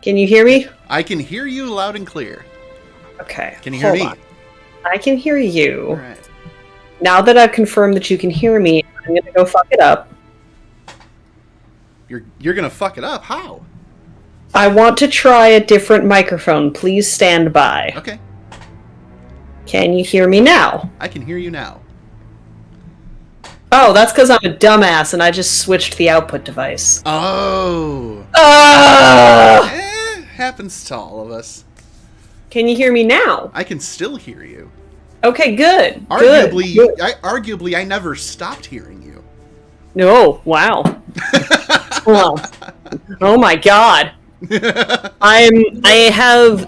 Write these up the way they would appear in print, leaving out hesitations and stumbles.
Can you hear me? I can hear you loud and clear. Okay. Can you hear me? On. I can hear you. All right. Now that I've confirmed that you can hear me, I'm gonna go fuck it up. You're gonna fuck it up? How? I want to try a different microphone. Please stand by. Okay. Can you hear me now? I can hear you now. Oh, that's because I'm a dumbass and I just switched the output device. Oh. Ah! Happens to all of us. Can you hear me now? I can still hear you. Okay, good. Arguably, Good. I never stopped hearing you. Oh, wow. Oh my god.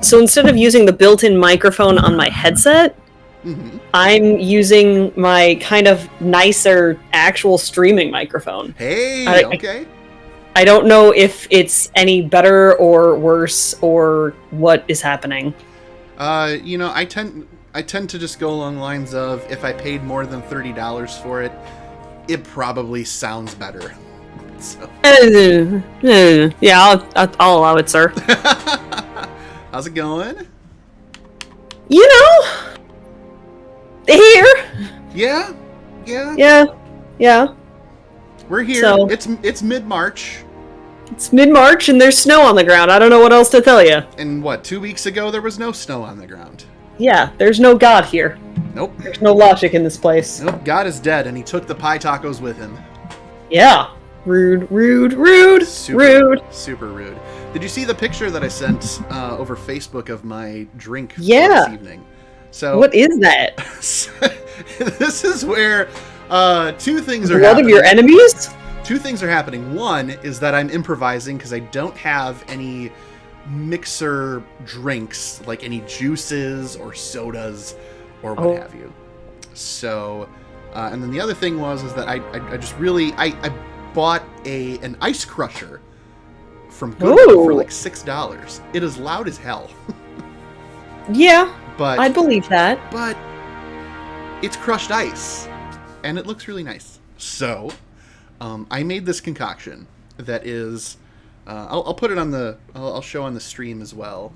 So instead of using the built-in microphone on my headset, I'm using my kind of nicer actual streaming microphone. Hey, okay. I don't know if it's any better or worse or what is happening. I tend to just go along the lines of if I paid more than $30 for it, it probably sounds better. So. Yeah, I'll allow it, sir. How's it going? You know, here. Yeah. We're here. So, it's mid-March. It's mid-March and there's snow on the ground. I don't know what else to tell you. And 2 weeks ago there was no snow on the ground. Yeah, there's no God here. Nope. There's no logic in this place. Nope, God is dead and he took the pie tacos with him. Yeah. Rude. Super rude. Did you see the picture that I sent over Facebook of my drink this evening? So what is that? This is where two things are happening. One of your enemies? Two things are happening. One is that I'm improvising because I don't have any mixer drinks, like any juices or sodas or what have you. So, and then the other thing is that I just really bought an ice crusher from Goodwill for like $6. It is loud as hell. Yeah, but I believe that. But it's crushed ice, and it looks really nice. So, I made this concoction that is, I'll put it on I'll show on the stream as well.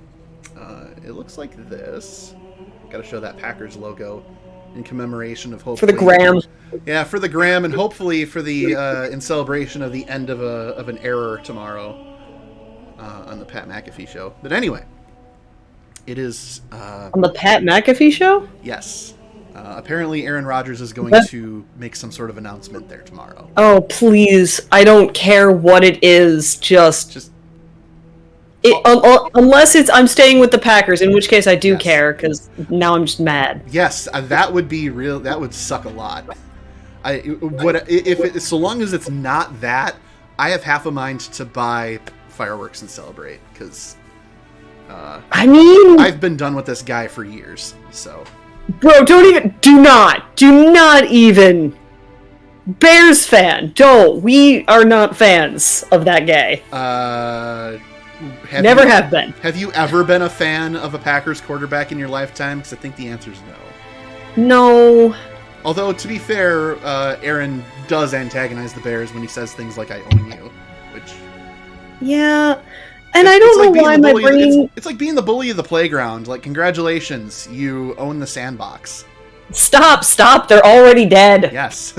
It looks like this. Got to show that Packers logo in commemoration of hopefully for the gram. Yeah, for the gram, and hopefully for the in celebration of the end of an era tomorrow on the Pat McAfee show. But anyway, it is on the Pat McAfee show. Yes. Apparently, Aaron Rodgers is going to make some sort of announcement there tomorrow. Oh, please. I don't care what it is. Unless it's I'm staying with the Packers, in which case I do care, because now I'm just mad. Yes, that would be real. That would suck a lot. So long as it's not that, I have half a mind to buy fireworks and celebrate, because I've been done with this guy for years, so... Bro, do not even. Bears fan, don't. We are not fans of that guy. Never have been. Have you ever been a fan of a Packers quarterback in your lifetime? Because I think the answer is no. No. Although, to be fair, Aaron does antagonize the Bears when he says things like, I own you, which... Yeah... And I don't know why my brain... It's like being the bully of the playground. Like, congratulations, you own the sandbox. Stop. They're already dead. Yes.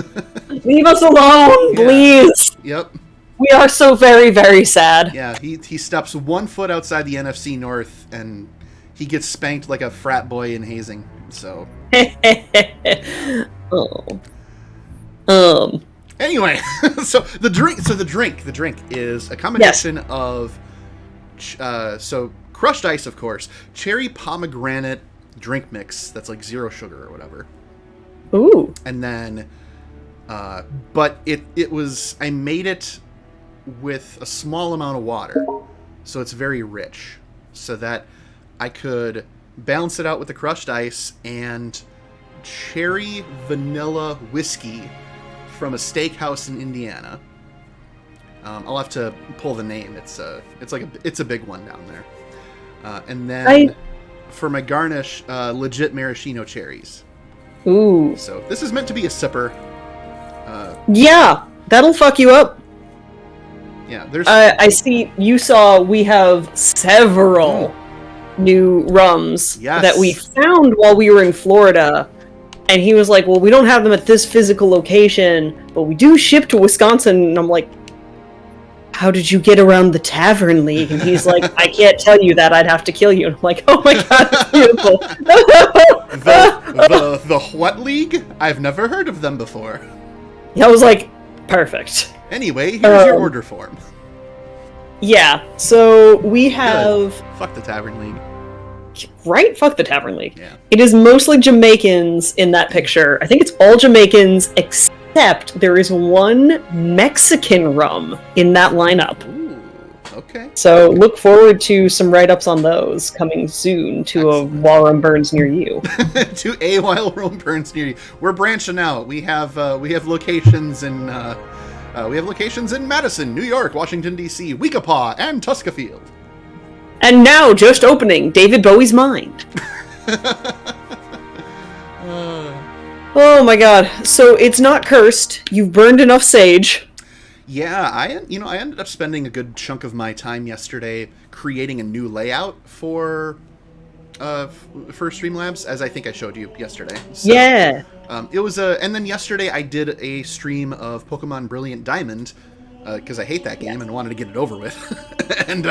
Leave us alone, please. Yep. We are so very, very sad. Yeah, he steps 1 foot outside the NFC North, and he gets spanked like a frat boy in hazing. So... Anyway, so the drink is a combination of... so crushed ice, of course, cherry pomegranate drink mix that's like 0 sugar or whatever. Ooh. And then but I made it with a small amount of water, so it's very rich, so that I could balance it out with the crushed ice and cherry vanilla whiskey from a steakhouse in Indiana. I'll have to pull the name. It's a big one down there. And then for my garnish, legit maraschino cherries. Ooh. So this is meant to be a sipper. Yeah, that'll fuck you up. Yeah, there's. I see. You saw we have several new rums that we found while we were in Florida, and he was like, "Well, we don't have them at this physical location, but we do ship to Wisconsin." And I'm like, "How did you get around the Tavern League?" And he's like, "I can't tell you that. I'd have to kill you." And I'm like, "Oh my god, it's beautiful." the what league? I've never heard of them before. I was like, "Perfect." Anyway, here's your order form. Yeah, so we have... Good. Fuck the Tavern League. Right? Fuck the Tavern League. Yeah. It is mostly Jamaicans in that picture. I think it's all Jamaicans, except there is one Mexican rum in that lineup. Ooh, okay. So look forward to some write-ups on those coming soon to a While Rum Burns near you. To a While Rum Burns near you. We're branching out. We have locations in... we have locations in Madison, New York, Washington, D.C., Weekapaw, and Tuscafield. And now, just opening, David Bowie's Mind. Oh my god. So it's not cursed. You've burned enough sage. Yeah, I ended up spending a good chunk of my time yesterday creating a new layout for Streamlabs, as I think I showed you yesterday. So, yeah. It was and then yesterday I did a stream of Pokemon Brilliant Diamond, because I hate that game and wanted to get it over with. And,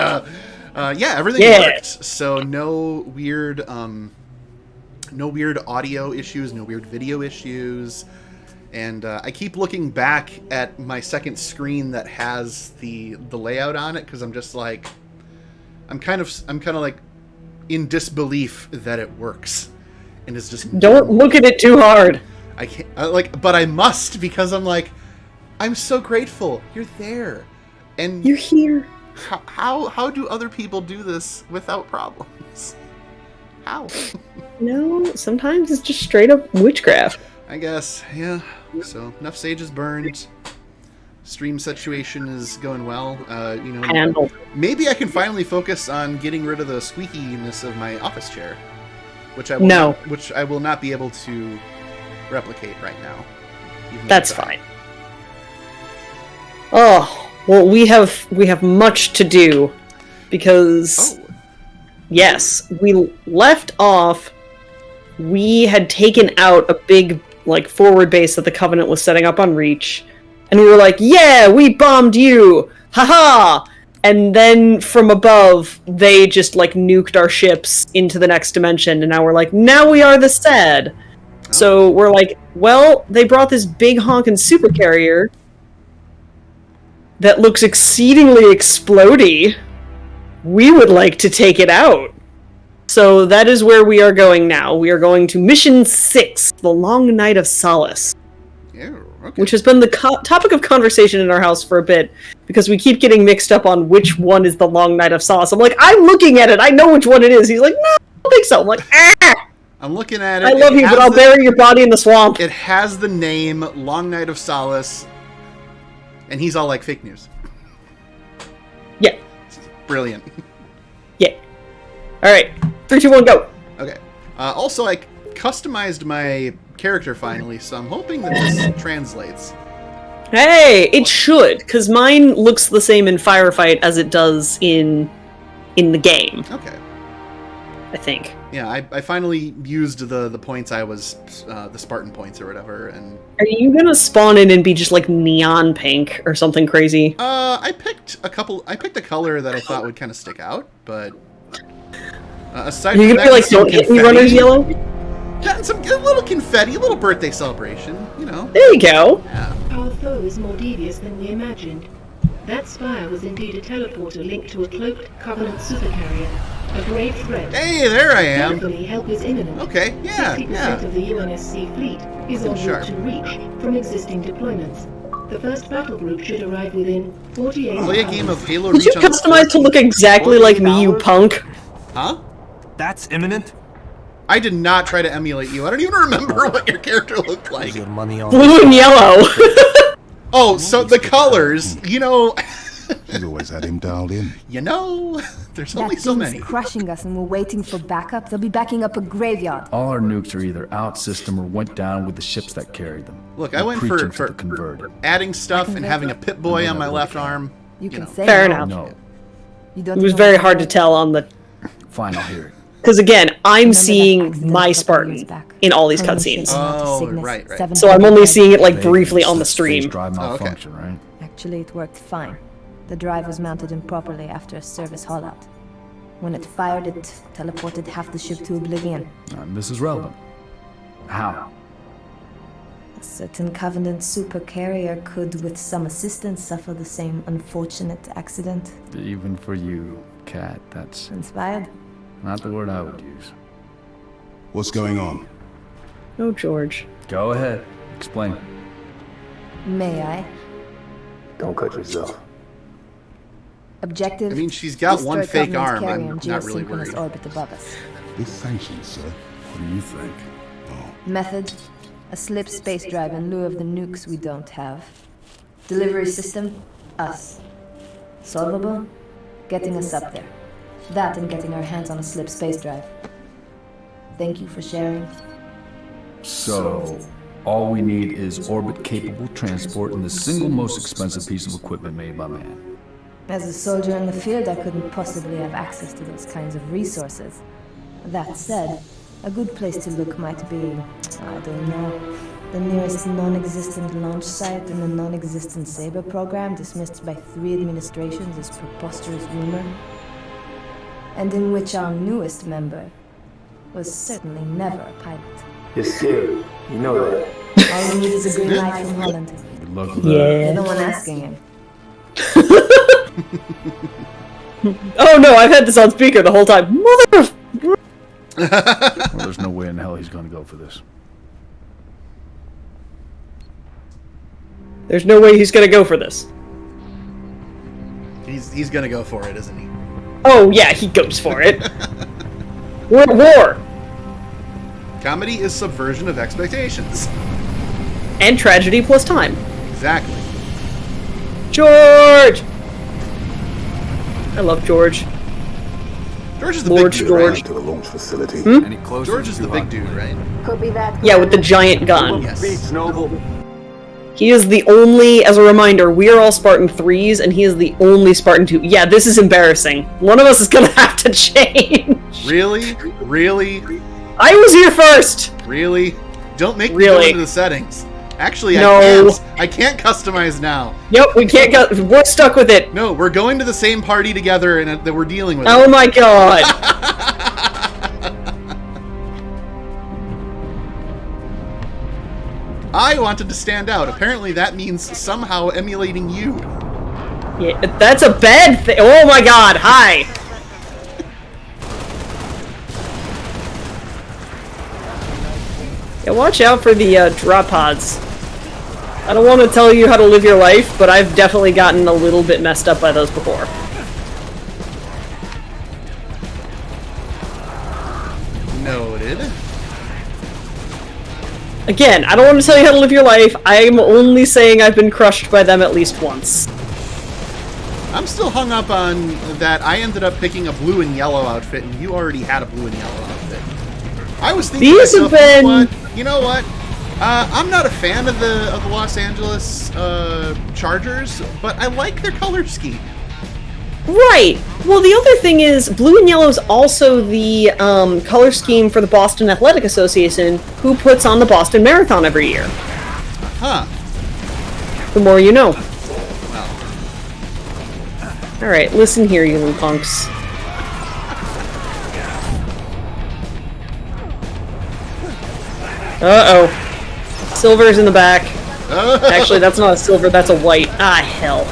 everything worked. So no weird audio issues, no weird video issues. And I keep looking back at my second screen that has the layout on it, because I'm just like, I'm kind of like in disbelief that it works, and it's just don't look at it too hard. I can't but I must, because I'm like, I'm so grateful you're there, and you're here. How do other people do this without problems? How? No, sometimes it's just straight up witchcraft. I guess, yeah. So enough sage is burned. Stream situation is going well. Handled. Maybe I can finally focus on getting rid of the squeakiness of my office chair, which I will not be able to replicate right now. That's fine. Oh, well, we have much to do, because yes, we left off. We had taken out a big forward base that the Covenant was setting up on Reach, and we were like, "Yeah, we bombed you, haha!" And then from above, they just nuked our ships into the next dimension, and now we're like, "Now we are the Sad." So we're like, well, they brought this big honkin' super carrier that looks exceedingly explodey. We would like to take it out. So that is where we are going now. We are going to Mission 6, The Long Night of Solace. Yeah, okay. Which has been the topic of conversation in our house for a bit, because we keep getting mixed up on which one is The Long Night of Solace. I'm like, I'm looking at it, I know which one it is. He's like, no, I don't think so. I'm like, ah! I'm looking at it. I love you, but I'll bury your body in the swamp. It has the name Long Night of Solace, and he's all like, fake news. Yeah. Brilliant. Yeah. Alright. 3, 2, 1, go. Okay. Also, I customized my character finally, so I'm hoping that this translates. Hey, it should, because mine looks the same in Firefight as it does in the game. Okay. I think. Yeah, I finally used the points I was, the Spartan points or whatever, and... Are you gonna spawn in and be just neon pink or something crazy? I picked a color that I thought would kind of stick out, but... aside Are you from gonna that, be Don't Hit Me Runners yellow? Yeah, and a little confetti, a little birthday celebration, you know. There you go. Yeah. Our foe is more devious than we imagined. That spire was indeed a teleporter linked to a cloaked Covenant supercarrier. A grave threat. Hey, there I am. Thankfully, help is imminent. Okay, yeah, 60% of the UNSC fleet is en route to Reach from existing deployments. The first battle group should arrive within 48 hours. Play a game of Halo Did Reach you customize to look exactly like me, you punk? Huh? That's imminent? I did not try to emulate you. I don't even remember what your character looked like. Your money on Blue and yellow. Oh, so the colors, You always had him dialed in. There's only so many. Crushing us and we're waiting for backup. They'll be backing up a graveyard. All our nukes are either out system or went down with the ships that carried them. Look, I went Preaching for the converter. adding stuff and having a Pip-Boy on my left arm. You can know, say Fair no. enough. No. You don't It was know very what hard to it- tell on the... Fine, I'll hear it. Because again, I'm Remember that seeing accident my a couple years Spartan back? in all these Colonel cutscenes. taken out of Oh, Cygnus, right. 700 So I'm only dead. seeing it like Vaguely briefly on the slip space stream. drive Oh, okay. malfunction, right? Actually, it worked fine. The drive was mounted improperly after a service haul-out. When it fired, it teleported half the ship to oblivion. This is relevant. How? A certain Covenant supercarrier could, with some assistance, suffer the same unfortunate accident. Even for you, Cat, that's Inspired? not the word I would use. What's going on? Oh, George. Go ahead. Explain. May I? Don't cut yourself. Objective. I mean, she's got one destroy fake Covenant's arm. carrier I'm in not really geosynchronous worried. orbit above us. With sanctions, sir. What do you think? Method: a slip space drive in lieu of the nukes we don't have. Delivery system: us. Solvable: getting us up there. That and getting our hands on a slip space drive. Thank you for sharing. So, all we need is orbit-capable transport and the single most expensive piece of equipment made by man. As a soldier in the field, I couldn't possibly have access to those kinds of resources. That said, a good place to look might be, I don't know, the nearest non-existent launch site in the non-existent Saber program dismissed by 3 administrations as preposterous rumor, and in which our newest member was certainly never a pilot. You're scared. You know that. All we need is a green light from Holland. Good luck with that. You're the one asking him. Oh no, I've had this on speaker the whole time. Mother... Well, there's no way in hell he's gonna go for this. There's no way he's gonna go for this. He's gonna go for it, isn't he? Oh yeah, he goes for it. We're at war. Comedy is subversion of expectations. And tragedy plus time. Exactly. George! I love George. George is the Lord big dude, George. right? To the launch facility. Any closer? George is the big dude, right? Copy that. Yeah, with the giant gun. Yes. Beats Noble. He is the only, as a reminder, we are all Spartan 3s, and he is the only Spartan 2. Yeah, this is embarrassing. One of us is gonna have to change. Really? Really? I was here first! Really? Don't make me go Really? into the settings. Actually, No. I can't customize now. Yep, we can't go. We're stuck with it. No, we're going to the same party together and that we're dealing with Oh it. my god. I wanted to stand out. Apparently that means somehow emulating you. Yeah, that's a bad thing. Oh my god, hi. Yeah, watch out for the drop pods. I don't want to tell you how to live your life, but I've definitely gotten a little bit messed up by those before. Noted. Again, I don't want to tell you how to live your life. I'm only saying I've been crushed by them at least once. I'm still hung up on that I ended up picking a blue and yellow outfit and you already had a blue and yellow outfit. I was thinking to These myself, have been- you know what? I'm not a fan of the Los Angeles Chargers, but I like their color scheme. Right. Well, the other thing is, blue and yellow is also the color scheme for the Boston Athletic Association, who puts on the Boston Marathon every year. Huh. The more you know. Well, Alright, listen here, you little punks. Uh-oh. Silver's in the back. Actually, that's not a silver, that's a white. Ah, hell.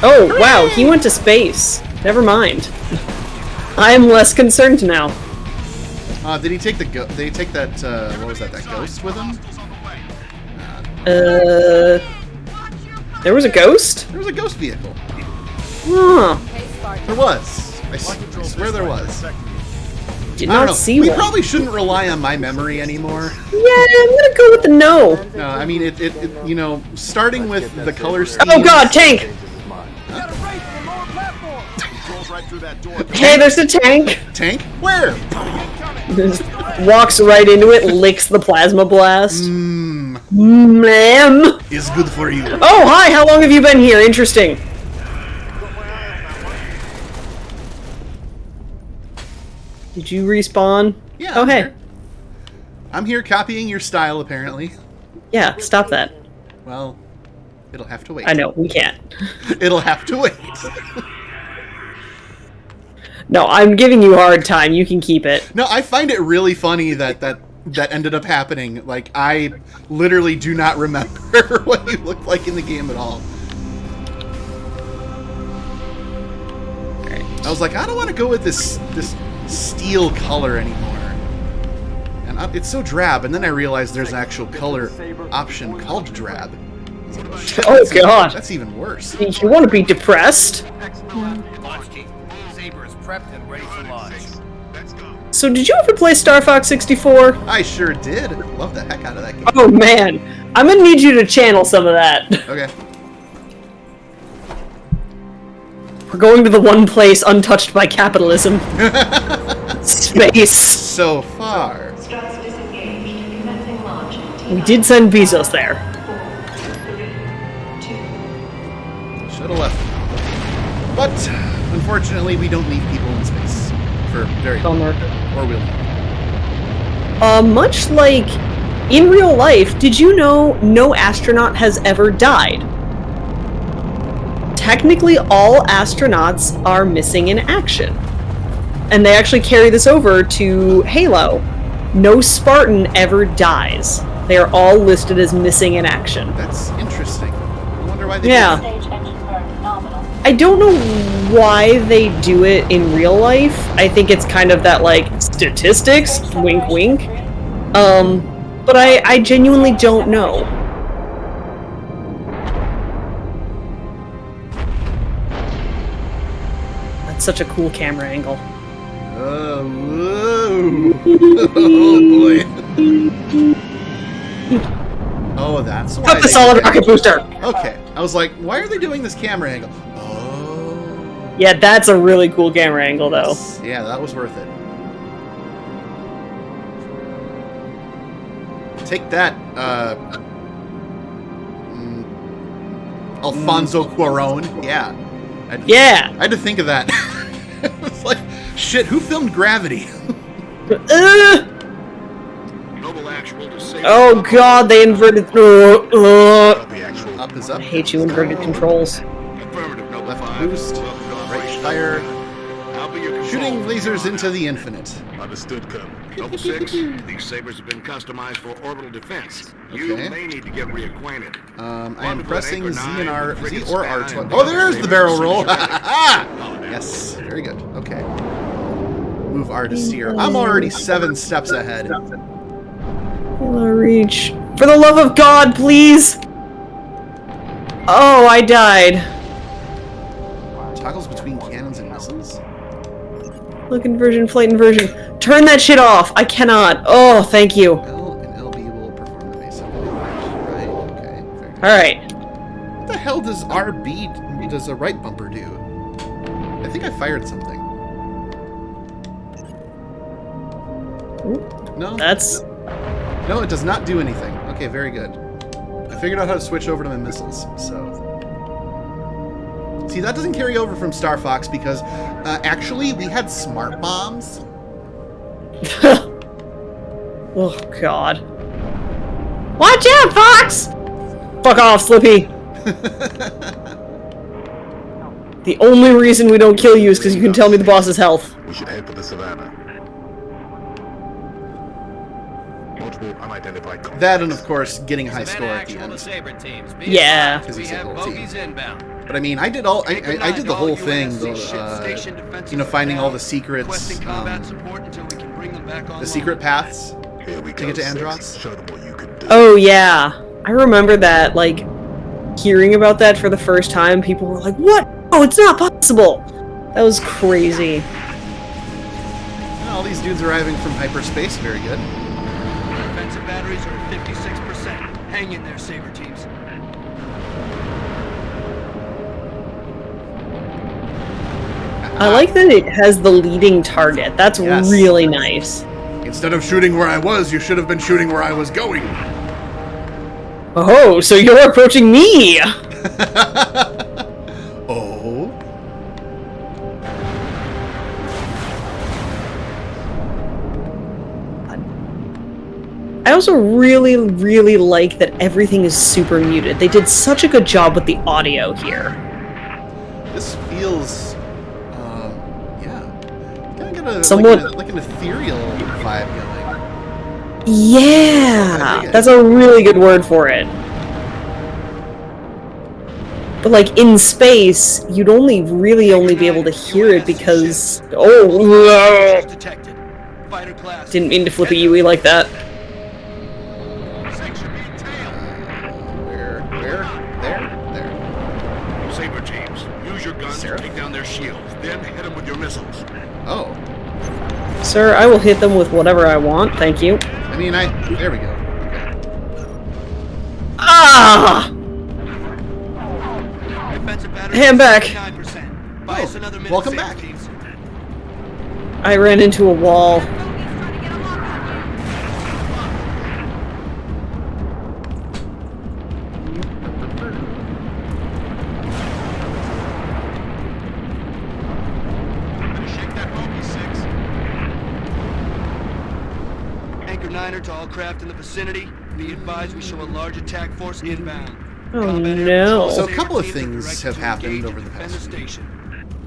Oh, wow, he went to space. Never mind. I am less concerned now. did he take the did he take that what was that ghost with him? There was a ghost? There was a ghost vehicle. Huh. There was. I swear there was. Did I don't not know. see We one. probably shouldn't rely on my memory anymore. Yeah, I'm gonna go with the no. No, I mean it you know, starting with the color scheme. Oh god, tank! Hey, there's a tank! Tank? Where? Just walks right into it, licks the plasma blast. Hmm. Ma'am. is good for you. Oh, hi. How long have you been here? Interesting. Did you respawn? Yeah. Oh, I'm hey. here. I'm here copying your style, apparently. Yeah, stop that. Well, it'll have to wait. I know, we can't. It'll have to wait. No, I'm giving you a hard time. You can keep it. No, I find it really funny that ended up happening. Like, I literally do not remember what you looked like in the game at all. I was like, I don't want to go with this steel color anymore. And it's so drab, and then I realized there's an actual color option called drab. Oh, God. That's even worse. You want to be depressed? Launch team. Saber is prepped and ready for launch. So did you ever play Star Fox 64? I sure did. Love the heck out of that game. Oh, man. I'm gonna need you to channel some of that. Okay. We're going to the one place untouched by capitalism. Space. So far. Struts disengaged. Commencing launch. We did send Bezos there. 4, 3, 2. Should have left. But, unfortunately, we don't leave people in space. For very long. Bummer. Or will. Much like in real life, did you know no astronaut has ever died? Technically, all astronauts are missing in action. And they actually carry this over to Halo. No Spartan ever dies. They are all listed as missing in action. That's interesting. I wonder why they Yeah. do that. Stage engine burn nominal. I don't know why they do it in real life. I think it's kind of that, like, statistics, wink wink. But I genuinely don't know. That's such a cool camera angle. Oh, whoa. Oh, boy. Oh, that's why. Cut the solid rocket booster! Okay. I was like, why are they doing this camera angle? Oh. Yeah, that's a really cool camera angle, though. Yeah, that was worth it. Take that, Alfonso Cuarón. Yeah. Yeah! I had to think of that. It's like, shit, who filmed Gravity? Oh god, they inverted. Up is up. I hate you, inverted controls. Left boost. Right fire. Shooting lasers into the infinite. Understood, Colonel. Noble 6, these sabers have been customized for orbital defense. You Okay. may need to get reacquainted. I am pressing Z and R, Z or R12. Oh, there's the barrel roll. Yes, very good. Okay. Move R to steer. I'm already 7 steps ahead. Halo reach. For the love of God, please! Oh, I died. Toggles between cannons and missiles? Look, inversion, flight inversion. Turn that shit off! I cannot. Oh, thank you. L and LB will perform the basic maneuver. Right, okay. Fair. Alright. What the hell does RB, does a right bumper do? I think I fired something. No? That's... No, it does not do anything. Okay, very good. I figured out how to switch over to my missiles, so... See, that doesn't carry over from Star Fox because, actually, we had smart bombs. Oh, God. Watch out, Fox! Fuck off, Slippy! The only reason we don't kill you is because you can tell me the boss's health. We should head for the savannah. Multiple unidentified contacts. That and, of course, getting a high score at the end. Yeah. Because he's a whole team. But I mean, I did all. I did the whole thing. You know, finding all the secrets, the secret paths Here we to go, get to Six. Andross. Show them what you can do. Oh, yeah. I remember that, like, hearing about that for the first time, people were like, what? Oh, it's not possible! That was crazy. All these dudes arriving from hyperspace. Very good. Defensive batteries are at 56%. Hang in there, Saber teams. I like that it has the leading target. That's Yes. really nice. Instead of shooting where I was, you should have been shooting where I was going. Oh, so you're approaching me! Oh? I also really, really like that everything is super muted. They did such a good job with the audio here. This feels, yeah, kind of got Somewhat- like an ethereal vibe going. I Yeah! dig it. That's a really good word for it. But like in space, you'd only be able to hear it because oh Detected. Fighter class. didn't mean to flip a UE like that. Where? There. Saber teams, use your guns Sarah? to take down their shields, then hit them with your missiles. Oh, Sir, I will hit them with whatever I want, thank you. I mean, there we go. Okay. Ah! Defensive battery. Hey, I'm back. 9%. Buy us another minute. Welcome saber back. teams. I ran into a wall. Shake that monkey, 6. Anchor 9er to all craft in the vicinity. Be advised we show a large attack force inbound. Oh, Combat air no. patrol So a saber couple of teams are things directed have to happened engage over and the defend past the week. station.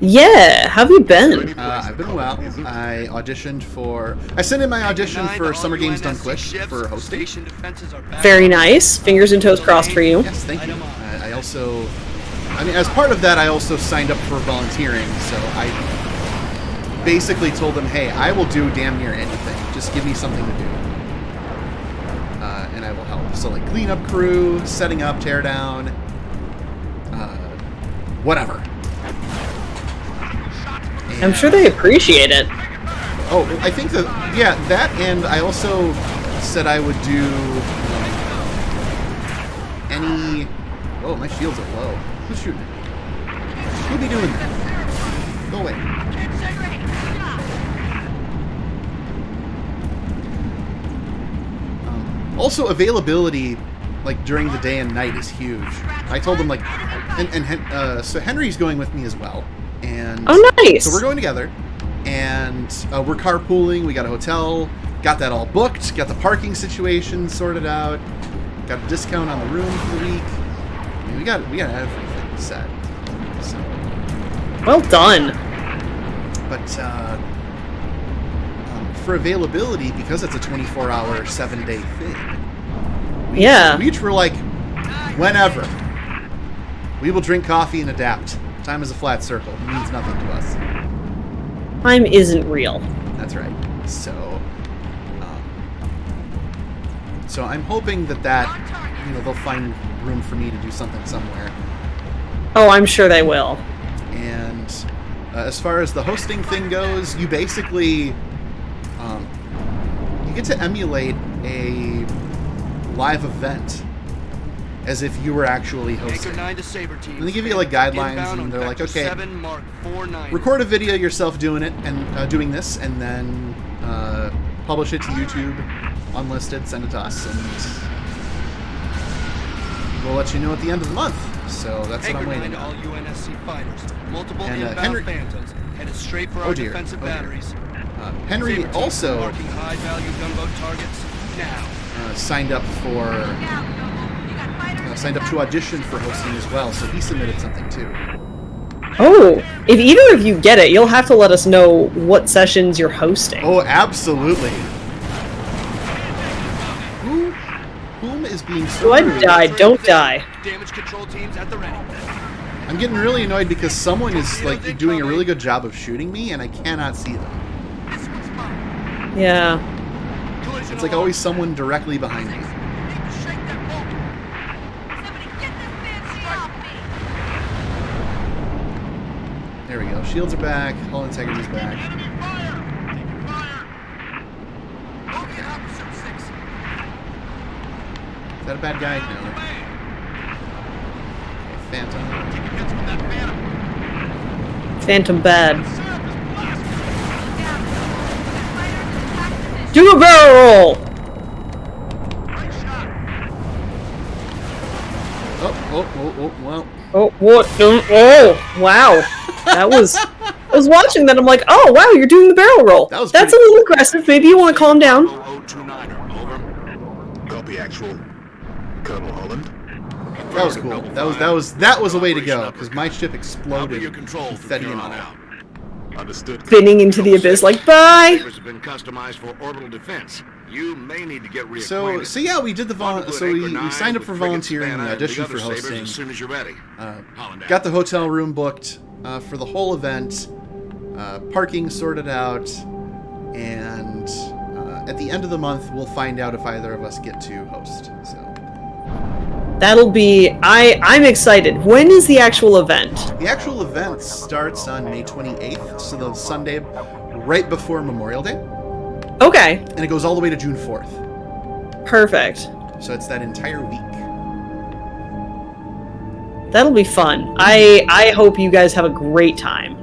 Yeah, how have you been? I've been well. I auditioned for. I sent in my audition Anchor 9 for to all Summer Games Done UNSC Quick ships, for hosting. station defenses are back Very up. nice. Fingers and toes crossed for you. Yes, thank you. I also, I mean, as part of that, I also signed up for volunteering. So I basically told them, "Hey, I will do damn near anything. Just give me something to do, and I will help." So like cleanup crew, setting up, tear down, whatever. I'm sure they appreciate it. Oh, I think that, yeah, that, and I also said I would do any. Oh, my shields are low. Who's shooting at me? Who'd be doing that? Go away. Also, availability, like during the day and night, is huge. I told them like, so Henry's going with me as well, and Oh, nice. so we're going together, and we're carpooling. We got a hotel, got that all booked, got the parking situation sorted out, got a discount on the room for the week. I mean, we got everything set. So, Well done. but for availability, because it's a 24-hour, 7-day thing. Yeah. We each were like, whenever. We will drink coffee and adapt. Time is a flat circle. It means nothing to us. Time isn't real. That's right. So, so I'm hoping that they'll find room for me to do something somewhere. Oh, I'm sure they will. And as far as the hosting thing goes, you basically you get to emulate a live event as if you were actually hosting. Anchor 9 to Saber teams. And they give you like guidelines, Inbound and on they're like, Vector okay, 7, Mark 49. record a video yourself doing it and doing this, and then publish it to YouTube, unlisted, send it to us, and we'll let you know at the end of the month. So that's what Anchor I'm 9 waiting to all on. UNSC fighters. Multiple And, inbound Henry- Phantoms headed straight for Oh, our dear. defensive Oh, dear. batteries. Henry Saber teams also marking high-value gunboat targets now. signed up to audition for hosting as well, so he submitted something too. Oh, if either of you get it, you'll have to let us know what sessions you're hosting. Oh, absolutely. Whom is being so Do I rude? die? Don't die. Damage control teams at the ready. I'm getting really annoyed because someone is like doing a really good job of shooting me, and I cannot see them. Yeah. Collision It's like alarm. always someone directly behind me. There we go. Shields are back. Hull integrity's back. Is that a bad guy? No. Okay, Phantom. Phantom bad. Do a barrel roll! Well. Oh, what? Oh, wow. That was... I was watching that, I'm like, oh, wow, you're doing the barrel roll. That's a little aggressive. Maybe you want to calm down. 0029er, over. Copy actual. Colonel Holland. That was cool. That was a way to go, because my ship exploded. Your control confetti from and here on all. out. Understood. Spinning into the abyss, like, bye! Sabers have been customized for orbital defense. You may need to get So reacquainted. yeah, we did the we signed up for volunteering, we auditioned for Sabers hosting. as soon as you're ready. Holland out. Got the hotel room booked for the whole event, parking sorted out, and at the end of the month, we'll find out if either of us get to host. So That'll be... I'm excited. When is the actual event? the actual event starts on May 28th, so the Sunday right before Memorial Day, Okay, and it goes all the way to June 4th. perfect. So it's that entire week. That'll be fun. I hope you guys have a great time.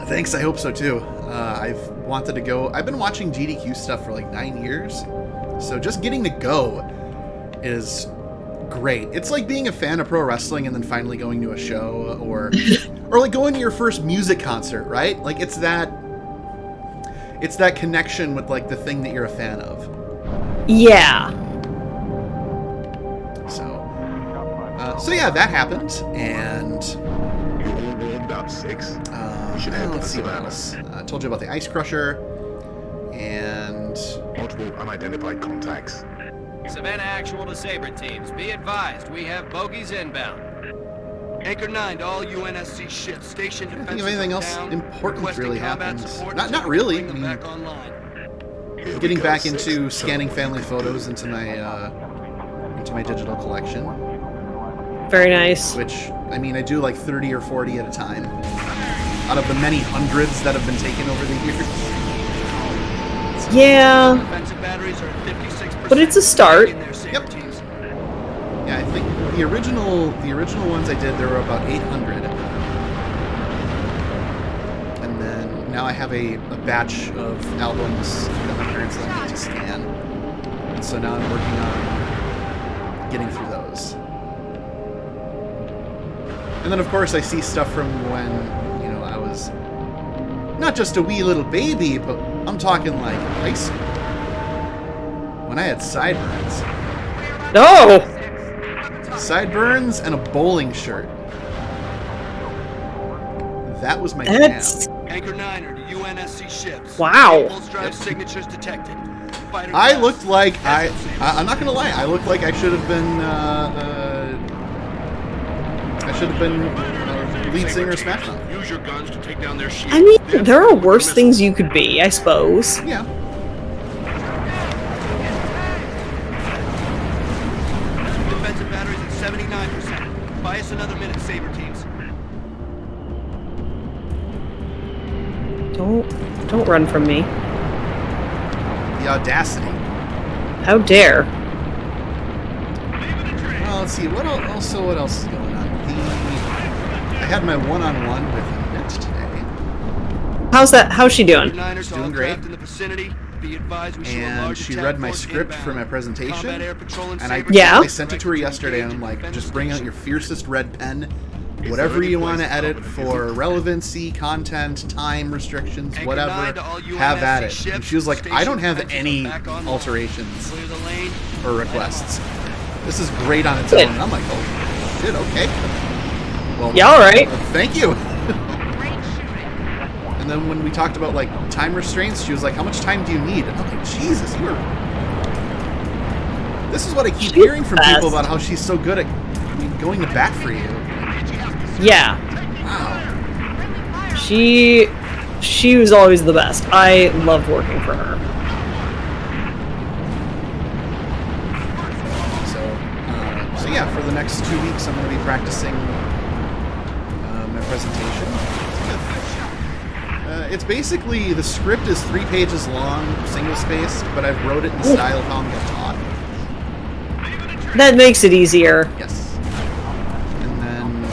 Thanks, I hope so too. I've wanted to go. I've been watching GDQ stuff for like 9 years, so just getting to go is great. It's like being a fan of pro wrestling and then finally going to a show, or like going to your first music concert, right? Like it's that connection with like the thing that you're a fan of. Yeah. So yeah, that happened, and You all warmed up, 6. let's see what else. I told you about the Ice Crusher, and Multiple unidentified contacts. Savannah Actual to Saber teams. Be advised, we have bogeys inbound. Anchor 9 to all UNSC ships stationed I don't think defensive of anything else down, important requesting really combat happened. support Not until we really. bring I them mean, back online. Here we getting go, back 6. into scanning family photos into my digital collection, Very nice. which I mean I do like 30 or 40 at a time out of the many hundreds that have been taken over the years. Yeah. Defensive batteries are at 56%. But it's a start. in their saber Yep. teams. Yeah, I think the original ones I did, there were about 800, and then now I have a batch of albums that my parents let me to scan, and so now I'm working on getting through those. And then of course I see stuff from when I was not just a wee little baby, but I'm talking like high school, when I had sideburns. No! Sideburns and a bowling shirt. That was my That's... jam. Anchor 9er to UNSC ships. Wow. Pulse drive signatures detected. Fighter I class. looked like I'm not gonna lie. I looked like I should have been lead singer of Smash Mouth. Use your guns to take down their shields. I mean, there are worse things you could be, I suppose. Yeah. Defensive batteries at 79%. Buy us another minute, Saber teams. Don't run from me. The audacity. How dare. Well, let's see. What else is going on? I had my one-on-one with Annette today. How's she doing? Niners doing all great. craft in the vicinity. Be advised we show a And large she attack read my force script for inbound. my presentation, Combat air patrol and and I saber sent it to her yesterday, and I'm like, just bring out your fiercest red pen, whatever you want to edit for relevancy, content, time restrictions, Anchor whatever, 9 to all have at it. UNSC And she was like, ships, I don't have station any defensive back online. alterations Clear the lane. or requests. This is great on its own. And I'm like, oh, shit, okay. Well, Yeah, all right. Thank you. And then when we talked about like time restraints, she was like, how much time do you need? And I'm like, Jesus, this is what I keep She's hearing from fast. people about how she's so good at going to bat for you. Yeah. Wow. She was always the best. I loved working for her. So yeah, for the next 2 weeks, I'm going to be practicing my presentation. It's basically, the script is 3 pages long, single-spaced, but I've wrote it in the style of how I'm going to talk. That makes it easier. Yes. And then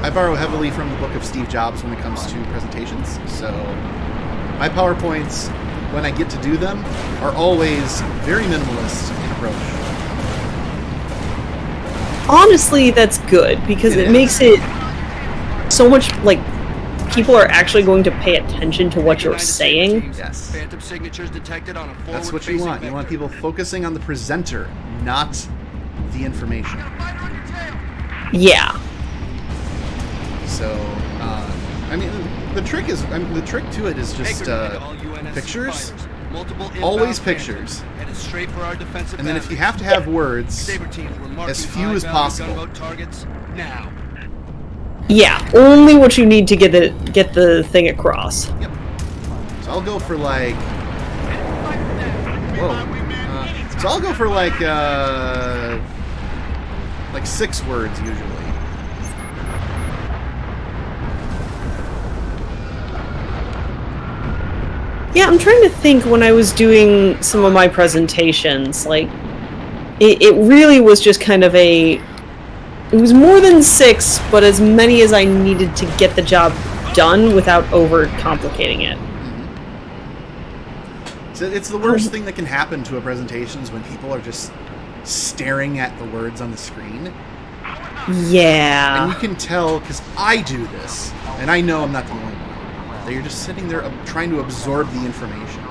I borrow heavily from the book of Steve Jobs when it comes to presentations. So my PowerPoints, when I get to do them, are always very minimalist in approach. honestly, that's good because it makes it so much like people are actually going to pay attention to what you're saying. Yes. Phantom signatures detected on a That's what you want. You want people focusing on the presenter, not the information. Yeah. So, I mean, the trick to it is just pictures. Always pictures. And then if you have to have words, as few as possible. Now. Yeah, only what you need to get the thing across. Yep. So I'll go for like. Whoa. So I'll go for like 6 words usually. Yeah, I'm trying to think when I was doing some of my presentations, like, it really was just kind of it was more than 6, but as many as I needed to get the job done without over-complicating it. So it's the worst thing that can happen to a presentation is when people are just staring at the words on the screen. Yeah. And you can tell, because I do this, and I know I'm not the only one, that you're just sitting there trying to absorb the information.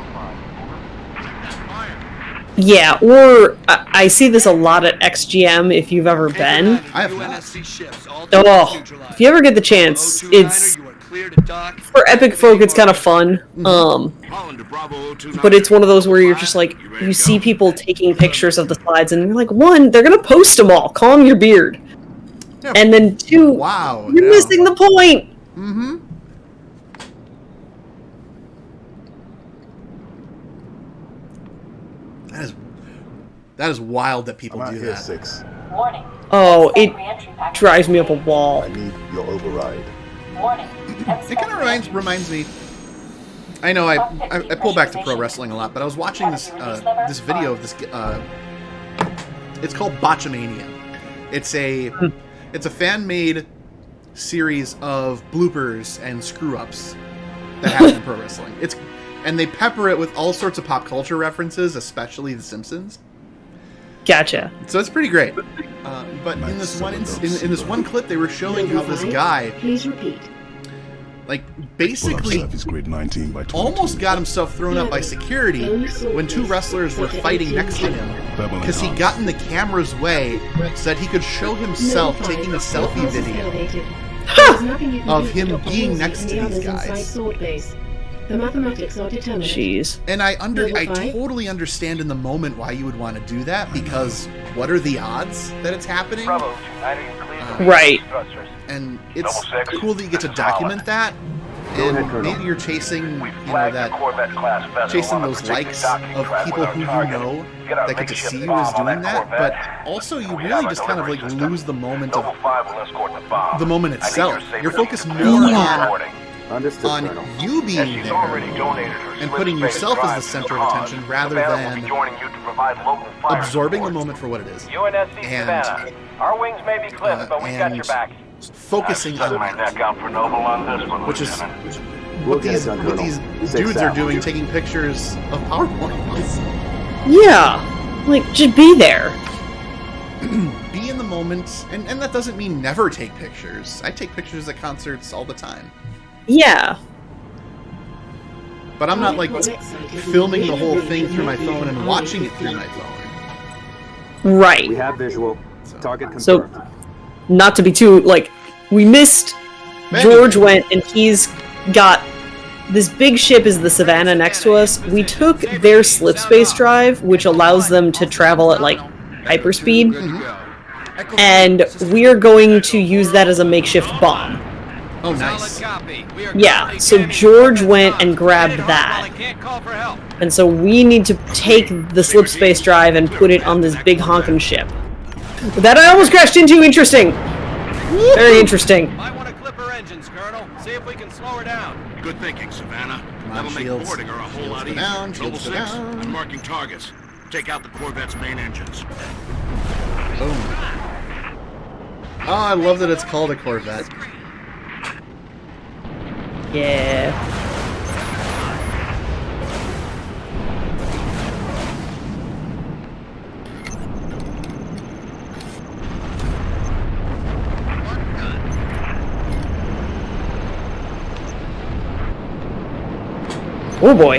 Yeah, or I see this a lot at XGM if you've ever been. I have not. Oh, if you ever get the chance, it's for epic folk. It's kind of fun. But it's one of those where you're just like you see people taking pictures of the slides, and you're like, 1, they're gonna post them all. Calm your beard. Yeah. And then 2, wow, you're missing the point. Mm-hmm. That is wild that people do that. 6. Warning. Oh, it drives me up a wall. I need your override. Warning. It kind of reminds me. I know I pull back to pro wrestling a lot, but I was watching this video of this. It's called Botchamania. It's a fan-made series of bloopers and screw-ups that happen in pro wrestling. And they pepper it with all sorts of pop culture references, especially The Simpsons. Gotcha. So it's pretty great. But in this one clip, they were showing how this guy, Please repeat. like, basically Is grade 19 by 22. almost got himself thrown up by security when 2 wrestlers were fighting next to him because he got in the camera's way so that he could show himself taking a selfie video of him being next to these guys. The mathematics are determined. Jeez. And I totally understand in the moment why you would want to do that, because what are the odds that it's happening? Right. And it's cool that you get to document that. And maybe you're chasing, chasing those likes of people who you know that get to see you as doing that. But also, you really just kind of like lose the moment of the moment itself. You're focused more on you being there and putting yourself as the center of attention rather than absorbing the moment for what it is and focusing on that, which is what these dudes are doing, taking pictures of PowerPoints. Yeah, like just be there. Be in the moment, and that doesn't mean never take pictures. I take pictures at concerts all the time. Yeah. But I'm not like filming the whole thing through my phone and watching it through my phone. Right. We have visual. Target So, confirmed. not to be too, like, we missed, George went and he's got, this big ship is the Savannah next to us. We took their slip space drive, which allows them to travel at, like, hyperspeed. And we're going to use that as a makeshift bomb. Oh, nice. Yeah, so George went and grabbed that. And so we need to take the slip space drive and put it on this big honkin' ship. That I almost crashed into. Interesting. Very interesting. Might want to clip her engines, Colonel. See if we can slow her down. Good thinking, Savannah. on, That'll make shields. boarding her a whole lot Shields easier. down, Noble shields 6, down. I'm marking targets. Take out the Corvette's main engines. Boom. Oh, I love that it's called a Corvette. Yeah. Oh boy.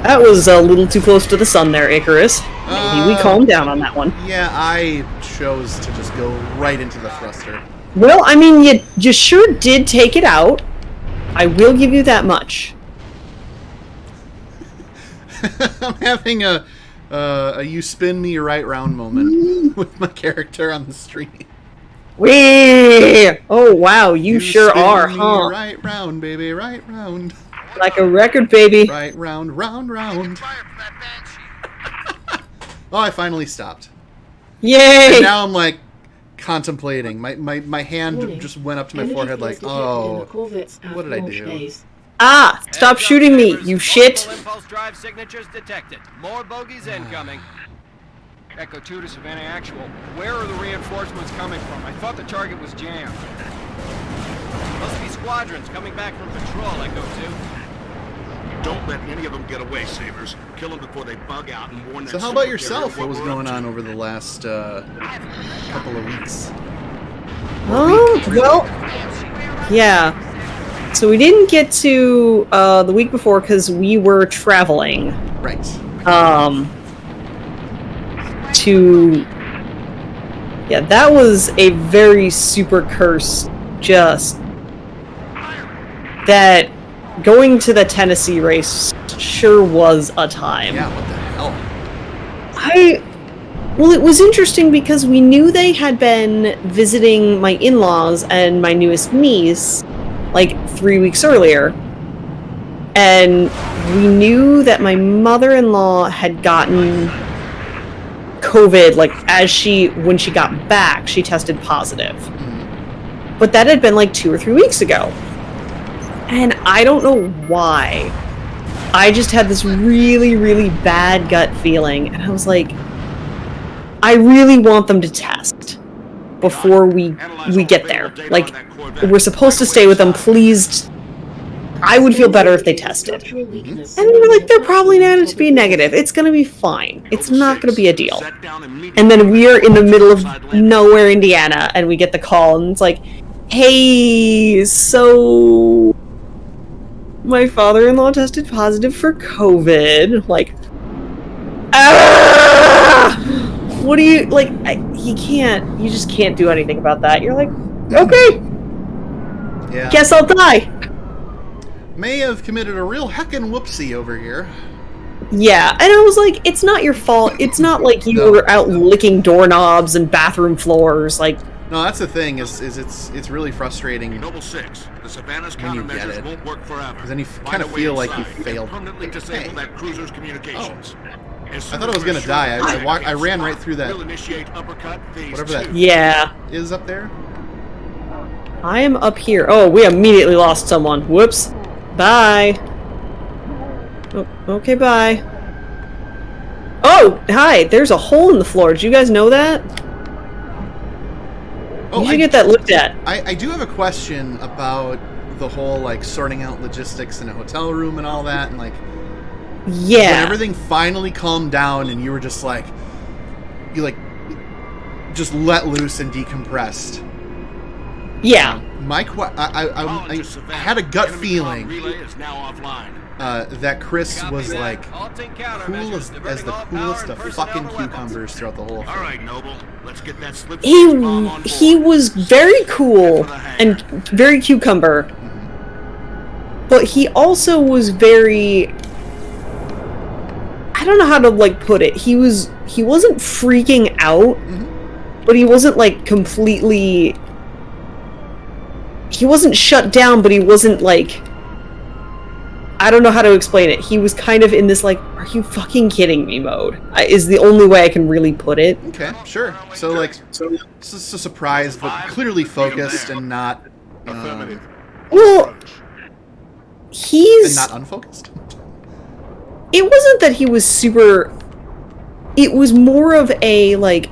That was a little too close to the sun there, Icarus. Maybe we calm down on that one. Yeah, I chose to just go right into the thruster. Well, I mean, you sure did take it out. I will give you that much. I'm having a you spin me right round moment with my character on the stream. Whee! Oh wow, you sure spin are, me huh? Right round, baby, right round. Like a record, baby. Right round, round, round. Oh, I stopped. Yay! And now I'm like contemplating. My hand just went up to my Energy forehead like, fields oh, detected in the Corvette's what did I launch do? bays. Ah! Stop shooting me, you shit! Multiple impulse drive signatures detected. More bogies incoming. Echo 2 to Savannah Actual. Where are the reinforcements coming from? I thought the target was jammed. Must be squadrons coming back from patrol, Echo 2. Don't let any of them get away, Sabers. Kill them before they bug out and warn that. So how about yourself? What was going on over the last couple of weeks? Well, yeah. So we didn't get to the week before because we were traveling. Right. Yeah, that was a very super cursed, just that going to the Tennessee race sure was a time. Yeah, what the hell? Well, it was interesting because we knew they had been visiting my in-laws and my newest niece like 3 weeks earlier. And we knew that my mother-in-law had gotten COVID, like, when she got back, she tested positive. But that had been like 2 or 3 weeks ago. And I don't know why. I just had this really, really bad gut feeling. And I was like, I really want them to test before we get there. Like, we're supposed to stay with them. Please, I would feel better if they tested. And we're like, they're probably not going to be negative. It's going to be fine. It's not going to be a deal. And then we are in the middle of nowhere, Indiana, and we get the call, and it's like, hey, so my father-in-law tested positive for COVID. Like, what do you, like, you just can't do anything about that. You're like, okay, Yeah. guess I'll die. May have committed a real heckin' whoopsie over here. Yeah, and I was like, it's not your fault. It's not like you were out licking doorknobs and bathroom floors. Like, no, that's the thing. Is it's really frustrating. Noble 6. The Savannah's When you get countermeasures it. won't work forever. Because then you Find kind a of way feel like you inside. failed. Permanently disable Hey. that cruiser's communications. As soon I thought I as was we're gonna sure die. the I ran right through that. We'll initiate uppercut phase Whatever that 2. yeah, is up there. I am up here. Oh, we immediately lost someone. Whoops. Bye. Oh, okay, bye. Oh, hi. There's a hole in the floor. Did you guys know that? Oh, You should get that looked at. I do have a question about the whole like sorting out logistics in a hotel room and all that, and like when Yeah. everything finally calmed down and you were just like you like just let loose and decompressed. Yeah. My I had a gut feeling Relay is now offline. that Chris was that. like Halting cool countermeasures, as the diverting all power coolest and of personnel fucking to weapons. cucumbers throughout the whole thing. All right, Noble. Let's get that slip bomb on He board. was very cool and very cucumber. But he also was very, I don't know how to like put it. He wasn't freaking out, but he wasn't like completely, he wasn't shut down, but he wasn't like, I don't know how to explain it. He was kind of in this like, are you fucking kidding me mode, is the only way I can really put it. Okay, sure. So like, it's just a surprise, but clearly focused and not Affirmative. Well, and he's not unfocused. it wasn't that he was super, it was more of a like,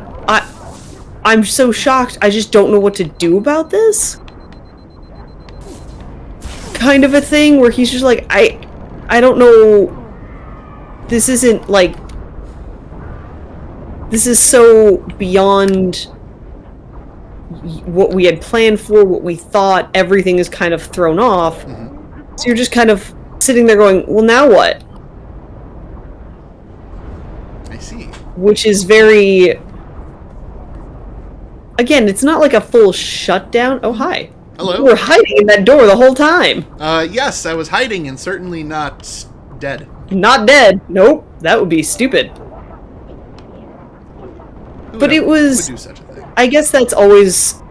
I'm so shocked, I just don't know what to do about this kind of a thing, where he's just like, I don't know, this isn't like, this is so beyond what we had planned for, what we thought, everything is kind of thrown off. So you're just kind of sitting there going, well, now what? I see. Which is very... Again, it's not like a full shutdown. Oh, hi. Hello. You were hiding in that door the whole time. Yes, I was hiding and certainly not dead. Not dead. Nope. That would be stupid. But it was... Who would do such a thing? I guess that's always...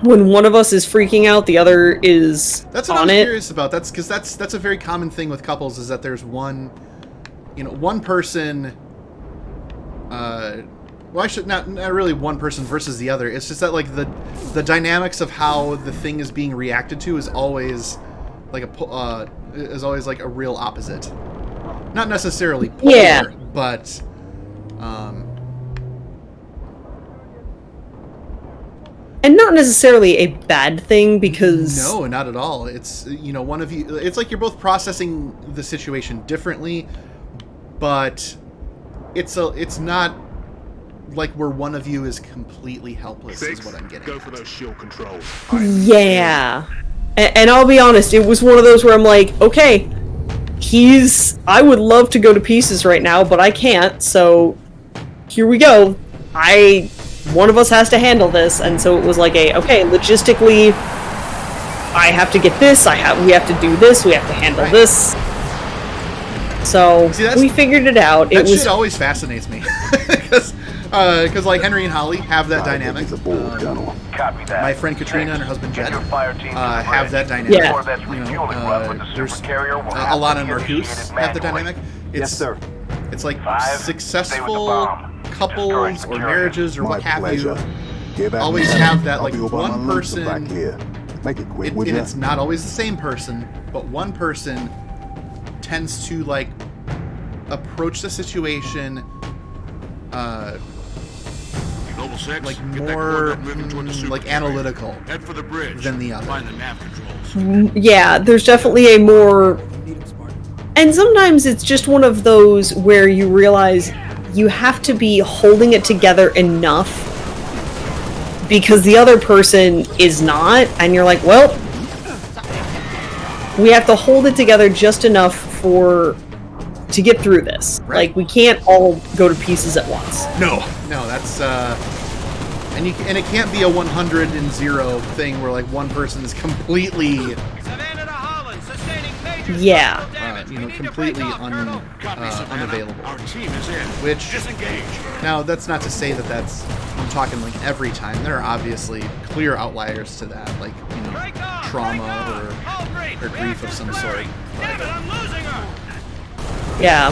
When one of us is freaking out, the other is That's what on I'm it. curious about. That's because that's a very common thing with couples is that there's one person. Well, I should not really one person versus the other. It's just that like the dynamics of how the thing is being reacted to is always like a real opposite. Not necessarily polar, Yeah. but And not necessarily a bad thing, because... No, not at all. It's, one of you... It's like you're both processing the situation differently, but it's not like where one of you is completely helpless, is what I'm getting Go for those shield controls. Yeah. And I'll be honest, it was one of those where I'm like, okay, I would love to go to pieces right now, but I can't, so here we go. One of us has to handle this, and so it was like okay, logistically, I have to get this, we have to do this, we have to handle this. So, we figured it out. That shit always fascinates me. Because like Henry and Holly have that dynamic. My friend Katrina and her husband Jed have that dynamic. Yeah. There's Alana and Marcus have the dynamic. Yes, sir. It's like successful couples or marriages or what have you always have that like one person. Make it quick, and it's not always the same person, but one person tends to like approach the situation Noble 6, like get that more coordinate moving toward the super like carrier. analytical Head for the bridge. than the other. Find the nav controls. Yeah, there's definitely a more... And sometimes it's just one of those where you realize you have to be holding it together enough because the other person is not, and you're like, well, we have to hold it together just enough to get through this. Right. Like, we can't all go to pieces at once. No, that's and it can't be a 100 and 0 thing where like one person is completely Savannah to Holland, sustaining major Yeah. structural damage. We need to completely break off, Colonel. unavailable. Our team is in. Which Disengage. now that's not to say that's I'm talking like every time. There are obviously clear outliers to that, like Break off, trauma break off. All great. or grief of some sort. Damn it, I'm losing her. Yeah.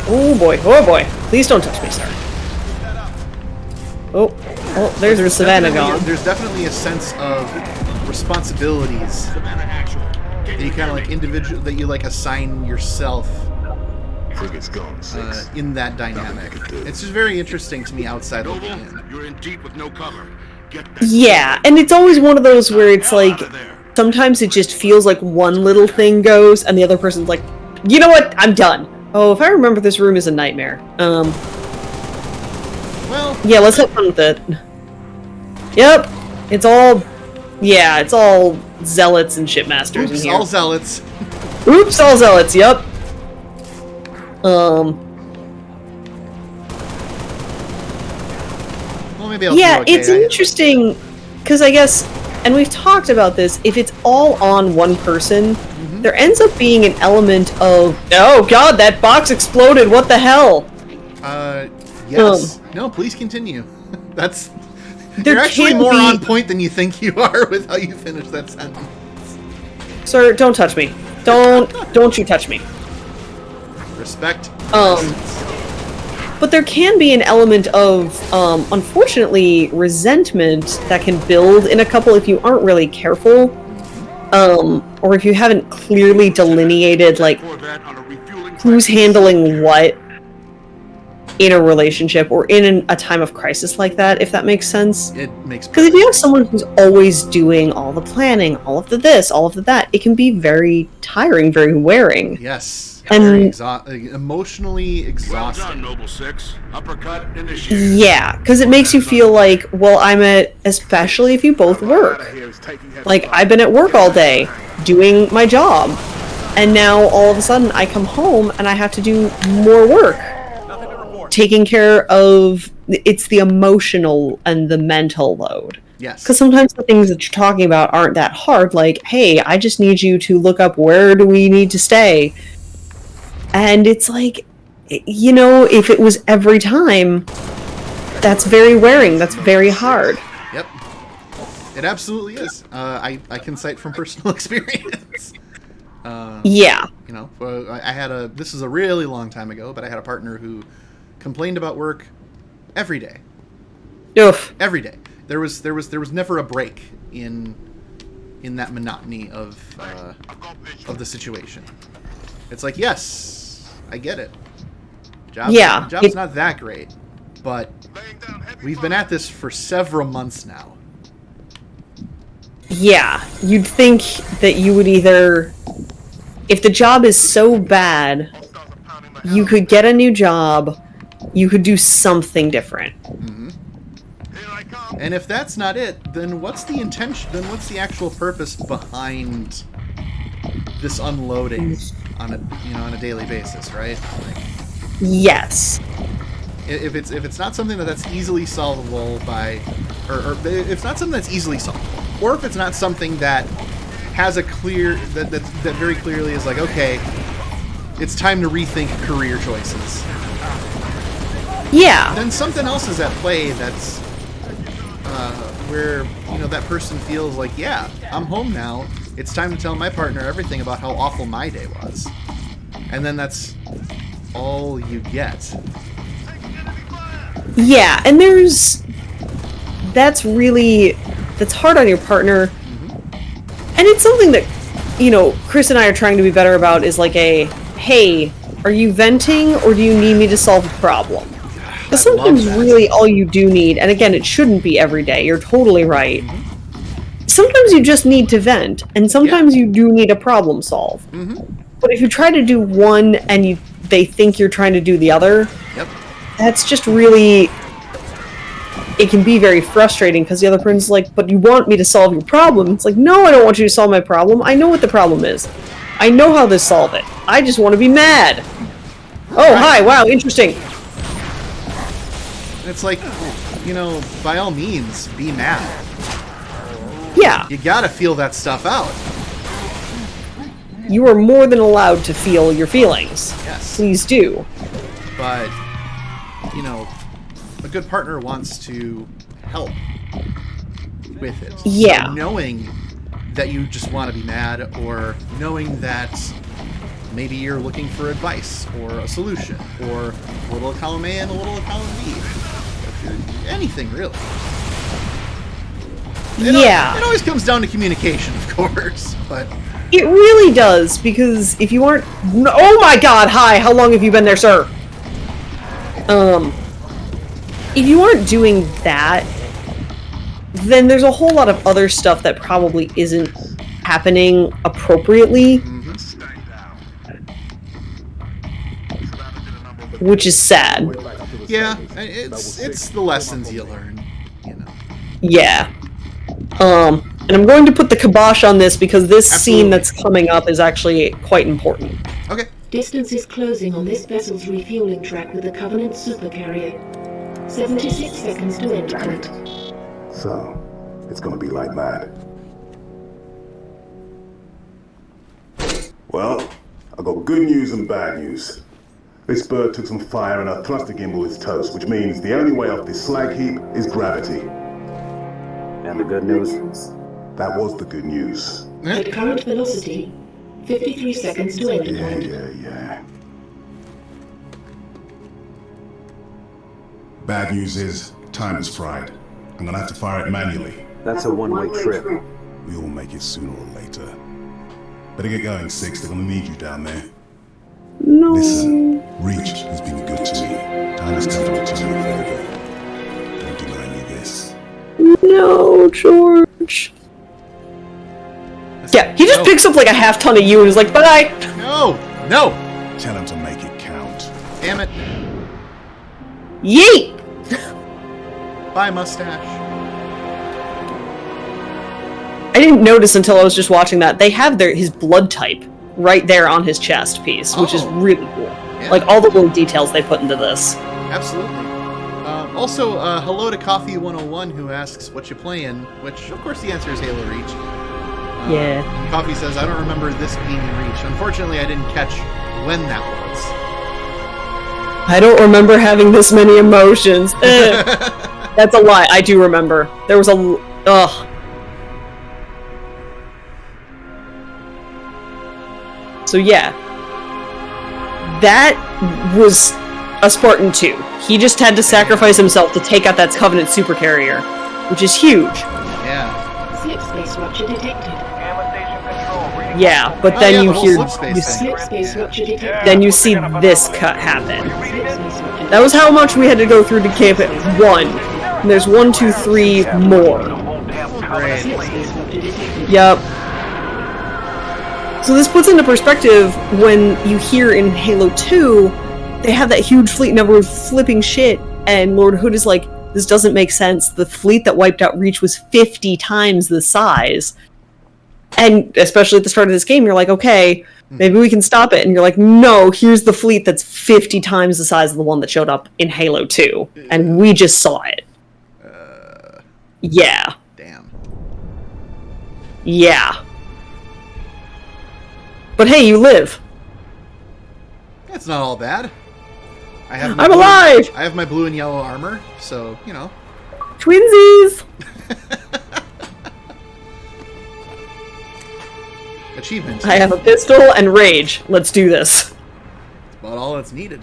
Oh boy, please don't touch me, sir. Oh, there's the Savannah gone. There's definitely a sense of responsibilities Savannah actual. that you kind of like that you like assign yourself Frigate's gone, 6. in that dynamic. It's just very interesting to me outside looking Noble, in. you're in deep with no cover. Get that. Yeah, and it's always one of those where it's like, sometimes it just feels like one little thing goes, and the other person's like, you know what, I'm done. Oh, if I remember, this room is a nightmare. Well, Yeah, let's have fun with it. Yep, it's all zealots and shipmasters in oops, here. all zealots. Oops, all zealots, yep. Well, maybe I'll Yeah, do okay. it's interesting, because I guess, and we've talked about this, if it's all on one person, there ends up being an element of, oh god, that box exploded, what the hell? Yes. No, please continue. That's There you're actually can't more be- on point than you think you are with how you finish that sentence. Sir, don't touch me. Don't you touch me. Respect. But there can be an element of, unfortunately, resentment that can build in a couple if you aren't really careful. Or if you haven't clearly delineated, like, Corvette on a refueling who's handling what in a relationship or in a time of crisis like that, if that makes sense. It makes Because if you have someone who's always doing all the planning, all of the this, all of the that, it can be very tiring, very wearing. yes, And- very emotionally Well exhausting. done, Noble 6. Uppercut initiated. Yeah, because it makes you feel like, well, especially if you both work. Like, I've been at work all day, doing my job. And now all of a sudden I come home and I have to do more work. Nothing to report. Taking care of, it's the emotional and the mental load. Yes. Because sometimes the things that you're talking about aren't that hard. Like, hey, I just need you to look up where do we need to stay. And it's like, you know, if it was every time, that's very wearing. That's very hard. Yep. It absolutely is. I can cite from personal experience. Yeah. You know, I had this is a really long time ago, but I had a partner who complained about work every day. Oof. Every day. There was never a break in that monotony of the situation. It's like, yes, I get it. Job's not that great, but we've been at this for several months now. Yeah, you'd think that you would either, if the job is so bad, you could get a new job, you could do something different. And if that's not it, then what's the intention? Then what's the actual purpose behind this unloading on a daily basis, right? Like, yes. If it's not something that's easily solvable by, or if it's not something that's easily solvable, or if it's not something that has a clear that very clearly is like, okay, it's time to rethink career choices. Yeah. Then something else is at play that's where, you know, that person feels like, yeah, I'm home now. It's time to tell my partner everything about how awful my day was. And then that's all you get. Yeah, and that's hard on your partner. And it's something that, you know, Chris and I are trying to be better about is like hey, are you venting or do you need me to solve a problem? Because sometimes really all you do need, and again, it shouldn't be every day, you're totally right. Sometimes you just need to vent, and sometimes you do need a problem solve. But if you try to do one and they think you're trying to do the other, that's just really, it can be very frustrating because the other person's like, but you want me to solve your problem. It's like, no, I don't want you to solve my problem. I know what the problem is. I know how to solve it. I just want to be mad. Oh, hi, wow, interesting. It's like, you know, by all means, be mad. Yeah. You gotta feel that stuff out. You are more than allowed to feel your feelings. Yes. Please do. But, you know, a good partner wants to help with it. Yeah. So knowing that you just want to be mad, or knowing that maybe you're looking for advice or a solution, or a little column A and a little column B. Anything, really. It always comes down to communication, of course, but... It really does, because if you aren't... Oh my god, hi, how long have you been there, sir? If you aren't doing that, then there's a whole lot of other stuff that probably isn't happening appropriately. Which is sad. Yeah, it's the lessons you learn, you know. Yeah. And I'm going to put the kibosh on this because this scene that's coming up is actually quite important. Okay. Distance is closing on this vessel's refueling track with the Covenant supercarrier. 76 seconds to enter it. So, it's gonna be like that. Well, I've got good news and bad news. This bird took some fire and our thruster gimbal is toast, which means the only way off this slag heap is gravity. And the good news? That was the good news. At current velocity, 53 seconds to enter point. Yeah. Bad news is, time is fried. I'm gonna have to fire it manually. That's a one-way trip. We all make it sooner or later. Better get going, Six. They're gonna need you down there. No. Listen, Reach has been good to me. Time has come to return the favor. Don't deny me this. No, George. Yeah, he just picks up like a half ton of you and is like, bye! No! Tell him to make it count. Damn it. Yeet! Bye, mustache. I didn't notice until I was just watching that. They have his blood type. right there on his chest piece, which is really cool. Yeah. Like, all the little details they put into this. Absolutely. Also, hello to Coffee101 who asks what you playing, which, of course, the answer is Halo Reach. Yeah. Coffee says, I don't remember this being in Reach. Unfortunately, I didn't catch when that was. I don't remember having this many emotions. That's a lie. I do remember. There was a... Ugh. So yeah. That was a Spartan 2. He just had to sacrifice himself to take out that Covenant supercarrier, which is huge. Yeah. Slip space rupture detected. Yeah, but then you hear... Slip space rupture detected. Then you see this cut happen. That was how much we had to go through to camp at 1. And there's 1, 2, 3 more. Yup. So this puts into perspective when you hear in Halo 2, they have that huge fleet and everyone's flipping shit, and Lord Hood is like, this doesn't make sense. The fleet that wiped out Reach was 50 times the size. And especially at the start of this game, you're like, okay, maybe we can stop it. And you're like, no, here's the fleet that's 50 times the size of the one that showed up in Halo 2. And we just saw it. Yeah. Damn. Yeah. But hey, you live. That's not all bad. I'm alive! I have my blue and yellow armor, so, you know. Twinsies! Achievements. I have a pistol and rage. Let's do this. That's about all that's needed.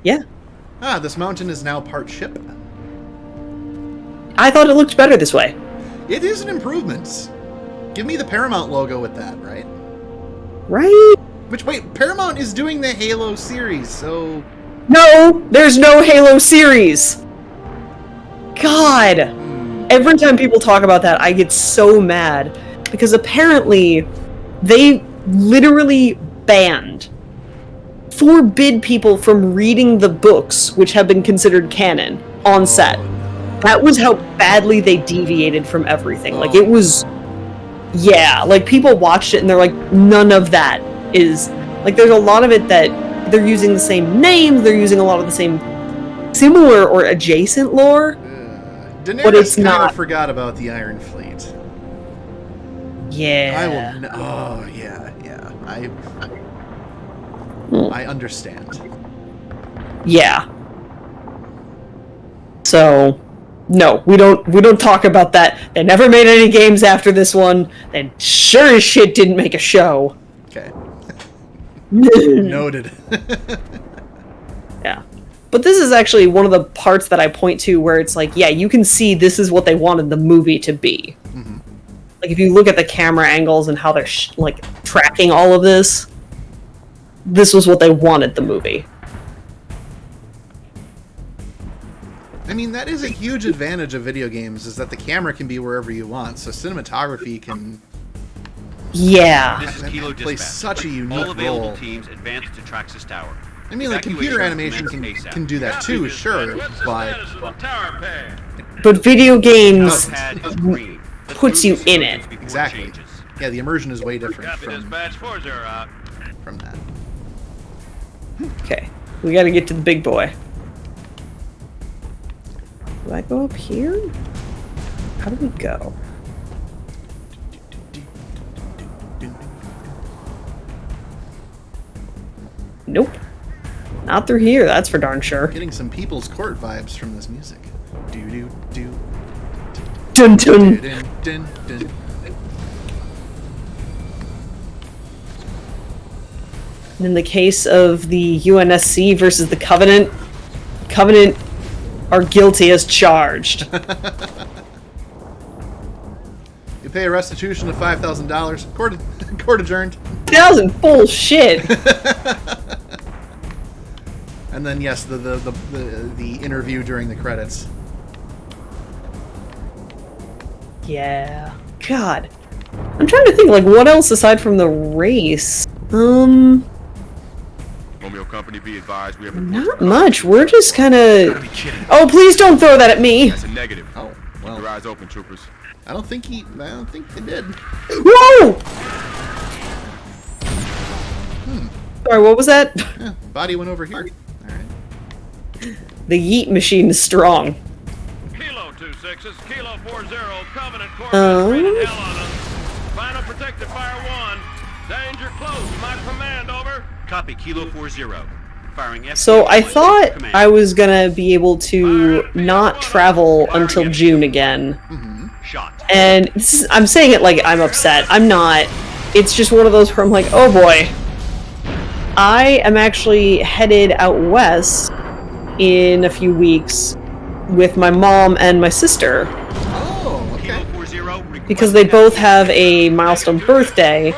Yeah. Ah, this mountain is now part ship. I thought it looked better this way. It is an improvement. Give me the Paramount logo with that, right? Right? Which, wait, Paramount is doing the Halo series, so... No! There's no Halo series! God! Every time people talk about that, I get so mad. Because apparently, they literally forbid people from reading the books, which have been considered canon, on set. That was how badly they deviated from everything. Like, it was... Yeah, like, people watched it and they're like, none of that is... Like, there's a lot of it that they're using the same names, they're using a lot of the same similar or adjacent lore, but it's Daenerys not. kind of forgot about the Iron Fleet. Yeah. I will... Oh, yeah. I understand. Yeah. So... No, we don't talk about that. They never made any games after this one. They sure as shit didn't make a show. Okay. Noted. Yeah. But this is actually one of the parts that I point to where it's like, yeah, you can see this is what they wanted the movie to be. Mm-hmm. Like, if you look at the camera angles and how they're, tracking all of this, this was what they wanted the movie. I mean, that is a huge advantage of video games, is that the camera can be wherever you want, so cinematography can... Yeah. This is Kilo play Dispatch. such a unique All available role. teams advance to Traxxas Tower. I mean, like, computer animation can do that too, sure, but... But video games puts you in it. Exactly. Yeah, the immersion is way different from that. Okay, we gotta get to the big boy. Do I go up here? How do we go? Nope. Not through here, that's for darn sure. Getting some People's Court vibes from this music. Do-do-do. Dun dun! Dun, dun, dun. And in the case of the UNSC versus the Covenant, Covenant are guilty as charged. You pay a restitution of $5,000. Court adjourned. 1,000 bullshit. And then yes, the interview during the credits. Yeah. God. I'm trying to think, like, what else aside from the race? Romeo Company, be advised, we have Not much. We're just kind of... Oh, please don't throw that at me! That's a negative. Oh, well. Keep your eyes open, troopers. I don't think they did. Whoa! Sorry, what was that? Yeah, body went over here. Alright. The yeet machine is strong. Kilo 26, Kilo 40, Covenant Corvette rated hell on us. Final protective fire 1. Danger close, my command, over. Copy, Kilo 40. Firing F. So I thought I was gonna be able to not travel until June again. Shot. And I'm saying it like I'm upset. I'm not. It's just one of those where I'm like, oh boy. I am actually headed out west in a few weeks with my mom and my sister. Oh, okay. Because they both have a milestone birthday.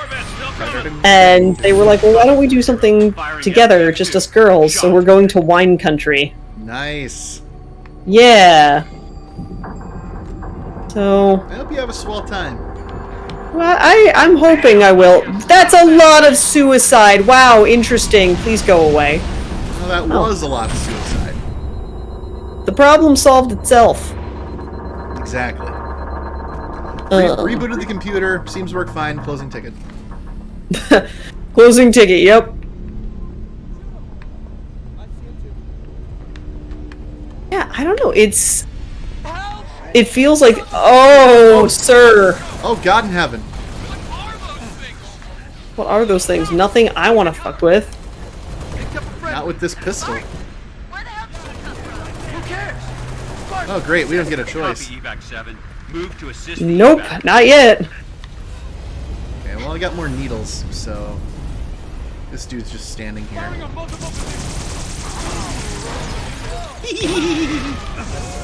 And they were like, well, why don't we do something together, just us girls? So we're going to wine country. Nice. Yeah. So... I hope you have a swell time. Well, I'm hoping I will. That's a lot of suicide. Wow, interesting. Please go away. Well, that was a lot of suicide. The problem solved itself. Exactly. Rebooted the computer. Seems to work fine. Closing ticket. Closing ticket, yep. Yeah, I don't know. It feels like... Oh, sir. Oh, God in heaven. What are those things? Nothing I want to fuck with. Not with this pistol. Oh, great. We don't get a choice. Nope, not yet. Okay, well, I got more needles, so... This dude's just standing here.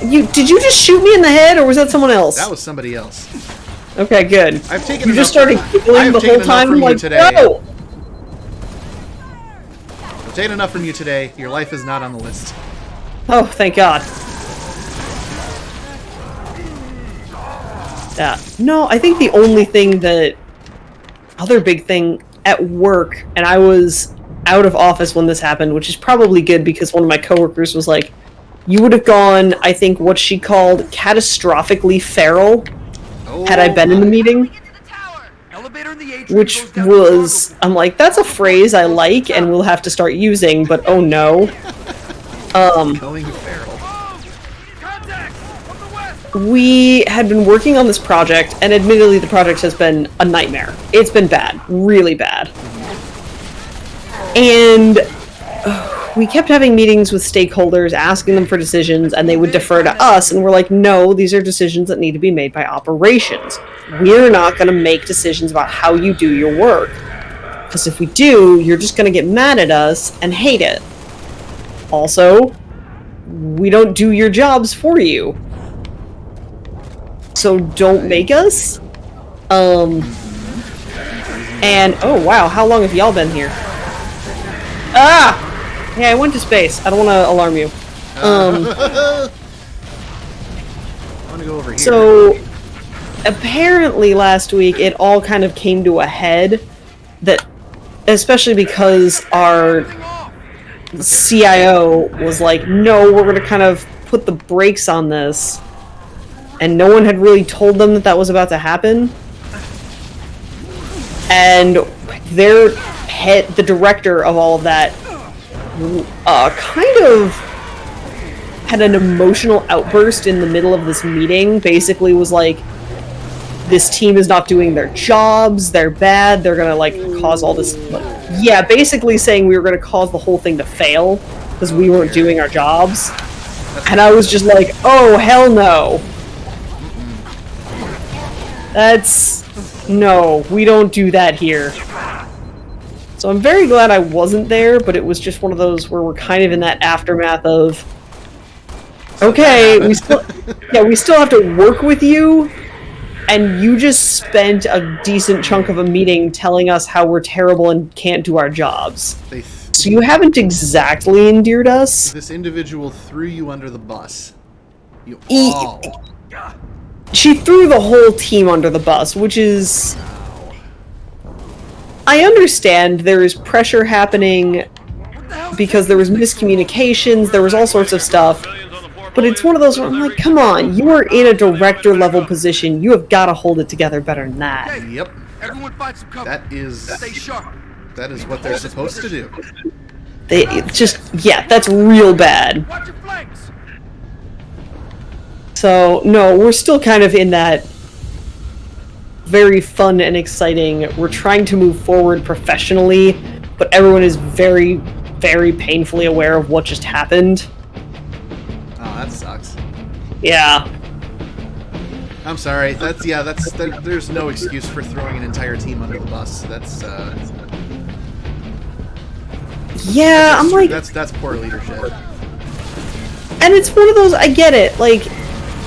Did you just shoot me in the head, or was that someone else? That was somebody else. Okay, good. I've taken you just started giggling the whole time. I'm like, no! I've taken enough from you today. Your life is not on the list. Oh, thank God. Yeah. No, I think the only thing that... Other big thing at work, and I was out of office when this happened, which is probably good because one of my coworkers was like, you would have gone, I think, what she called catastrophically feral had I been in the meeting. Which was, I'm like, that's a phrase I like and we'll have to start using, but oh no. Going feral. We had been working on this project, and admittedly the project has been a nightmare. It's been bad. Really bad. And we kept having meetings with stakeholders, asking them for decisions, and they would defer to us, and we're like, no, these are decisions that need to be made by operations. We're not going to make decisions about how you do your work. Because if we do, you're just going to get mad at us and hate it. Also, we don't do your jobs for you. So don't make us. And, oh wow, how long have y'all been here? Ah! Yeah, I went to space. I don't want to alarm you. I want to go over here. So, apparently last week it all kind of came to a head that, especially because our CIO was like, no, we're going to kind of put the brakes on this. And no one had really told them that that was about to happen. And their head, the director of all of that, kind of had an emotional outburst in the middle of this meeting. Basically was like, this team is not doing their jobs, they're bad, they're gonna like cause all this... Yeah, basically saying we were gonna cause the whole thing to fail because we weren't doing our jobs. And I was just like, oh, hell no. That's... No, we don't do that here. So I'm very glad I wasn't there, but it was just one of those where we're kind of in that aftermath of... Okay, we still have to work with you, and you just spent a decent chunk of a meeting telling us how we're terrible and can't do our jobs. So you haven't exactly endeared us. This individual threw you under the bus. You all... She threw the whole team under the bus, which is... I understand there is pressure happening because there was miscommunications, there was all sorts of stuff, but it's one of those where I'm like, come on, you are in a director level position, you have got to hold it together better than that. Yep. Everyone find some cover. That's That is what they're supposed to do. They just, yeah, that's real bad. Watch your flanks! So, no, we're still kind of in that very fun and exciting, we're trying to move forward professionally, but everyone is very, very painfully aware of what just happened. Oh, that sucks. Yeah. I'm sorry. There's no excuse for throwing an entire team under the bus. That's Yeah, I'm like... That's poor leadership. And it's one of those, I get it, like,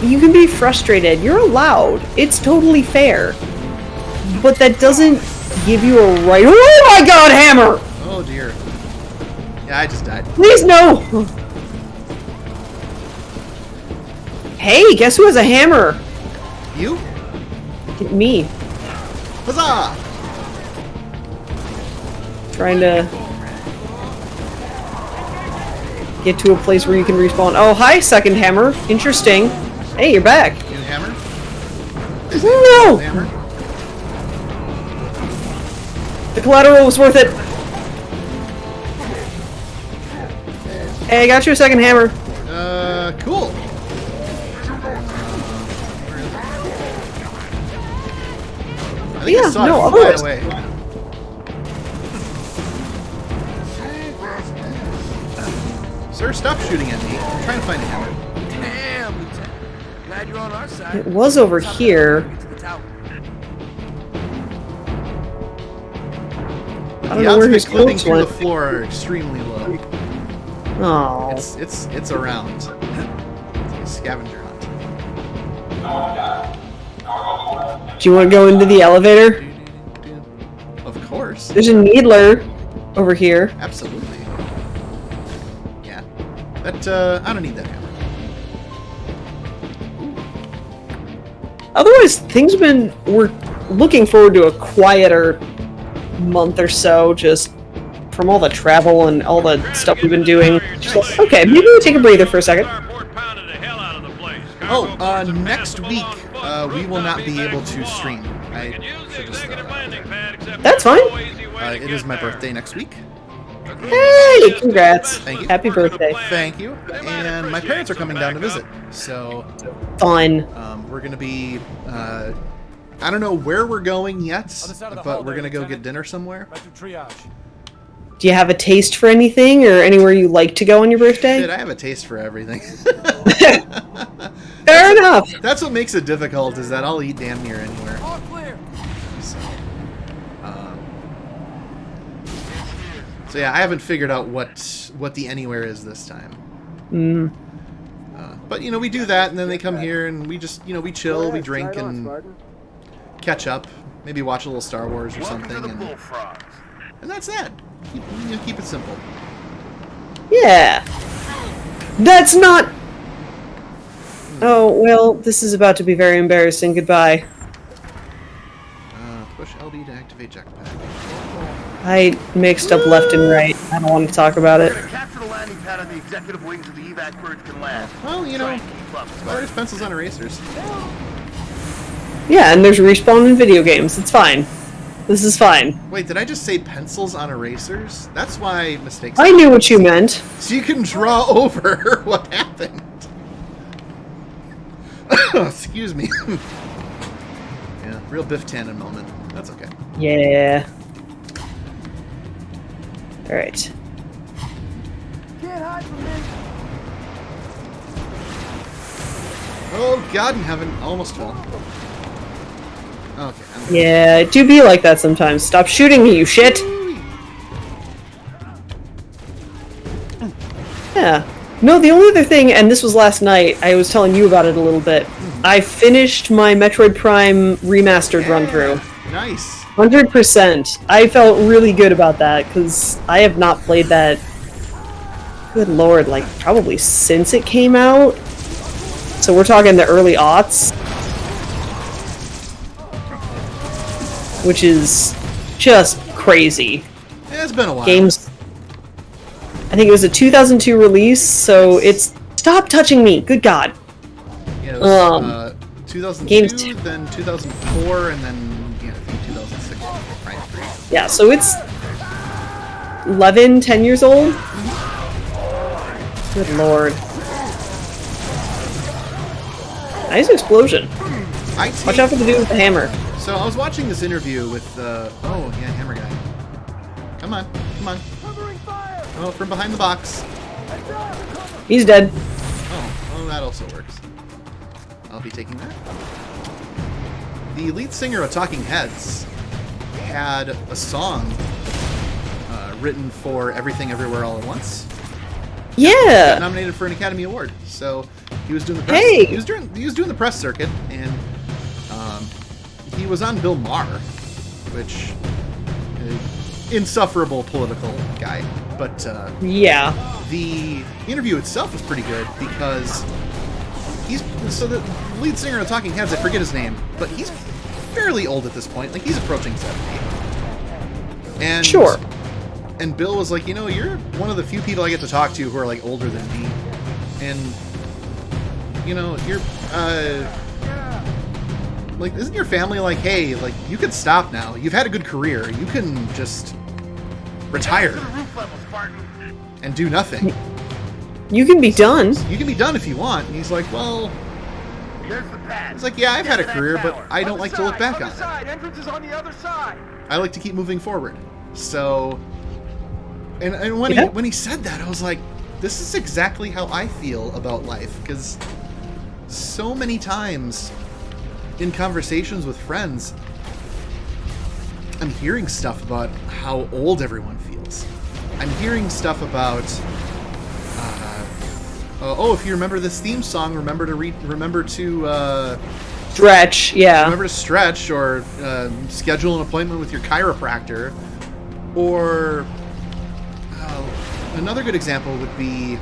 you can be frustrated, you're allowed, it's totally fair. But that doesn't give you a right... Oh my god, hammer! Oh dear. Yeah, I just died. Please, no! Hey, guess who has a hammer? You? Me. Huzzah! Trying to get to a place where you can respawn. Oh, hi, second hammer. Interesting. Hey, you're back. You hammer? No! Hammer? The collateral was worth it. Hey, I got you a second hammer. Cool. I think I saw it fly away. Sir, stop shooting at me. I'm trying to find a hammer. Damn, Lieutenant. Glad you're on our side. It was over here. I don't know where his clipping clothes through went. the floor are extremely low. Oh. It's around. It's like a scavenger hunt. Do you want to go into the elevator? Of course. There's a needler over here. Absolutely. Yeah. That I don't need that hammer. Otherwise, things have been... We're looking forward to a quieter month or so, just from all the travel and all the stuff we've been doing. Just like, okay, maybe we'll take a breather for a second. Oh, next week, we will not be able to stream. I should just throw that out there. That's fine. It is my birthday next week. Hey, congrats. Thank you. Happy birthday. Thank you. And my parents are coming down to visit. So, Fun. we're going to be, I don't know where we're going yet, but we're going to go get dinner somewhere. Do you have a taste for anything or anywhere you like to go on your birthday? Shit, I have a taste for everything. Fair enough. That's what makes it difficult, is that I'll eat damn near anywhere. All clear. So yeah, I haven't figured out what the anywhere is this time. But you know, we do that, and then they come here, and we just, you know, we chill, we drink, and catch up. Maybe watch a little Star Wars or something, and that's that. Keep it simple. Yeah. That's not... Oh, well, this is about to be very embarrassing. Goodbye. Push LD to activate jetpack. I mixed up left and right. I don't want to talk about it. Capture the landing pad on the executive wings of the evac birds can land. Well, you know, there's pencils on erasers. Yeah, and there's respawn in video games. It's fine. This is fine. Wait, did I just say pencils on erasers? That's why mistakes... I knew what you meant. So you can draw over what happened. Excuse me. Yeah, real Biff Tannen moment. That's okay. Yeah. Alright. Can't hide from me. Oh, God in heaven. Almost fell. Okay. Yeah, it do be like that sometimes. Stop shooting me, you shit! Yeah. No, the only other thing, and this was last night, I was telling you about it a little bit. I finished my Metroid Prime remastered run-through. Nice. 100%. I felt really good about that, because I have not played that, good lord, like, probably since it came out. So we're talking the early aughts. Which is just crazy. Yeah, it's been a while. Games... I think it was a 2002 release, so it's... Stop touching me! Good God! Yeah, it was, 2002, games then 2004, and then, yeah, I think 2006. Right, yeah, so it's 11, 10 years old? Good lord. Nice explosion. Watch out for the dude with the hammer. So I was watching this interview with Hammer Guy. Come on. Oh, from behind the box. He's dead. Oh, that also works. I'll be taking that. The lead singer of Talking Heads had a song written for Everything Everywhere All at Once. Yeah. Got nominated for an Academy Award. So he was doing the press. Hey. He was doing the press circuit, and he was on Bill Maher, which insufferable political guy. But yeah, the interview itself was pretty good because the lead singer of Talking Heads, I forget his name, but he's fairly old at this point. Like, he's approaching 70. And sure. And Bill was like, you're one of the few people I get to talk to who are like older than me, and you're like, isn't your family like, hey, like, you could stop now. You've had a good career. You can just retire and do nothing. You can be done. You can be done if you want. And he's like, well, it's like, yeah, I've had a career, but I don't like to look back on it. Entrance is on the other side. I like to keep moving forward. So, and when he said that, I was like, this is exactly how I feel about life, because so many times in conversations with friends, I'm hearing stuff about how old everyone feels. I'm hearing stuff about, if you remember this theme song, remember to stretch, yeah. Remember to stretch, or schedule an appointment with your chiropractor, or another good example would be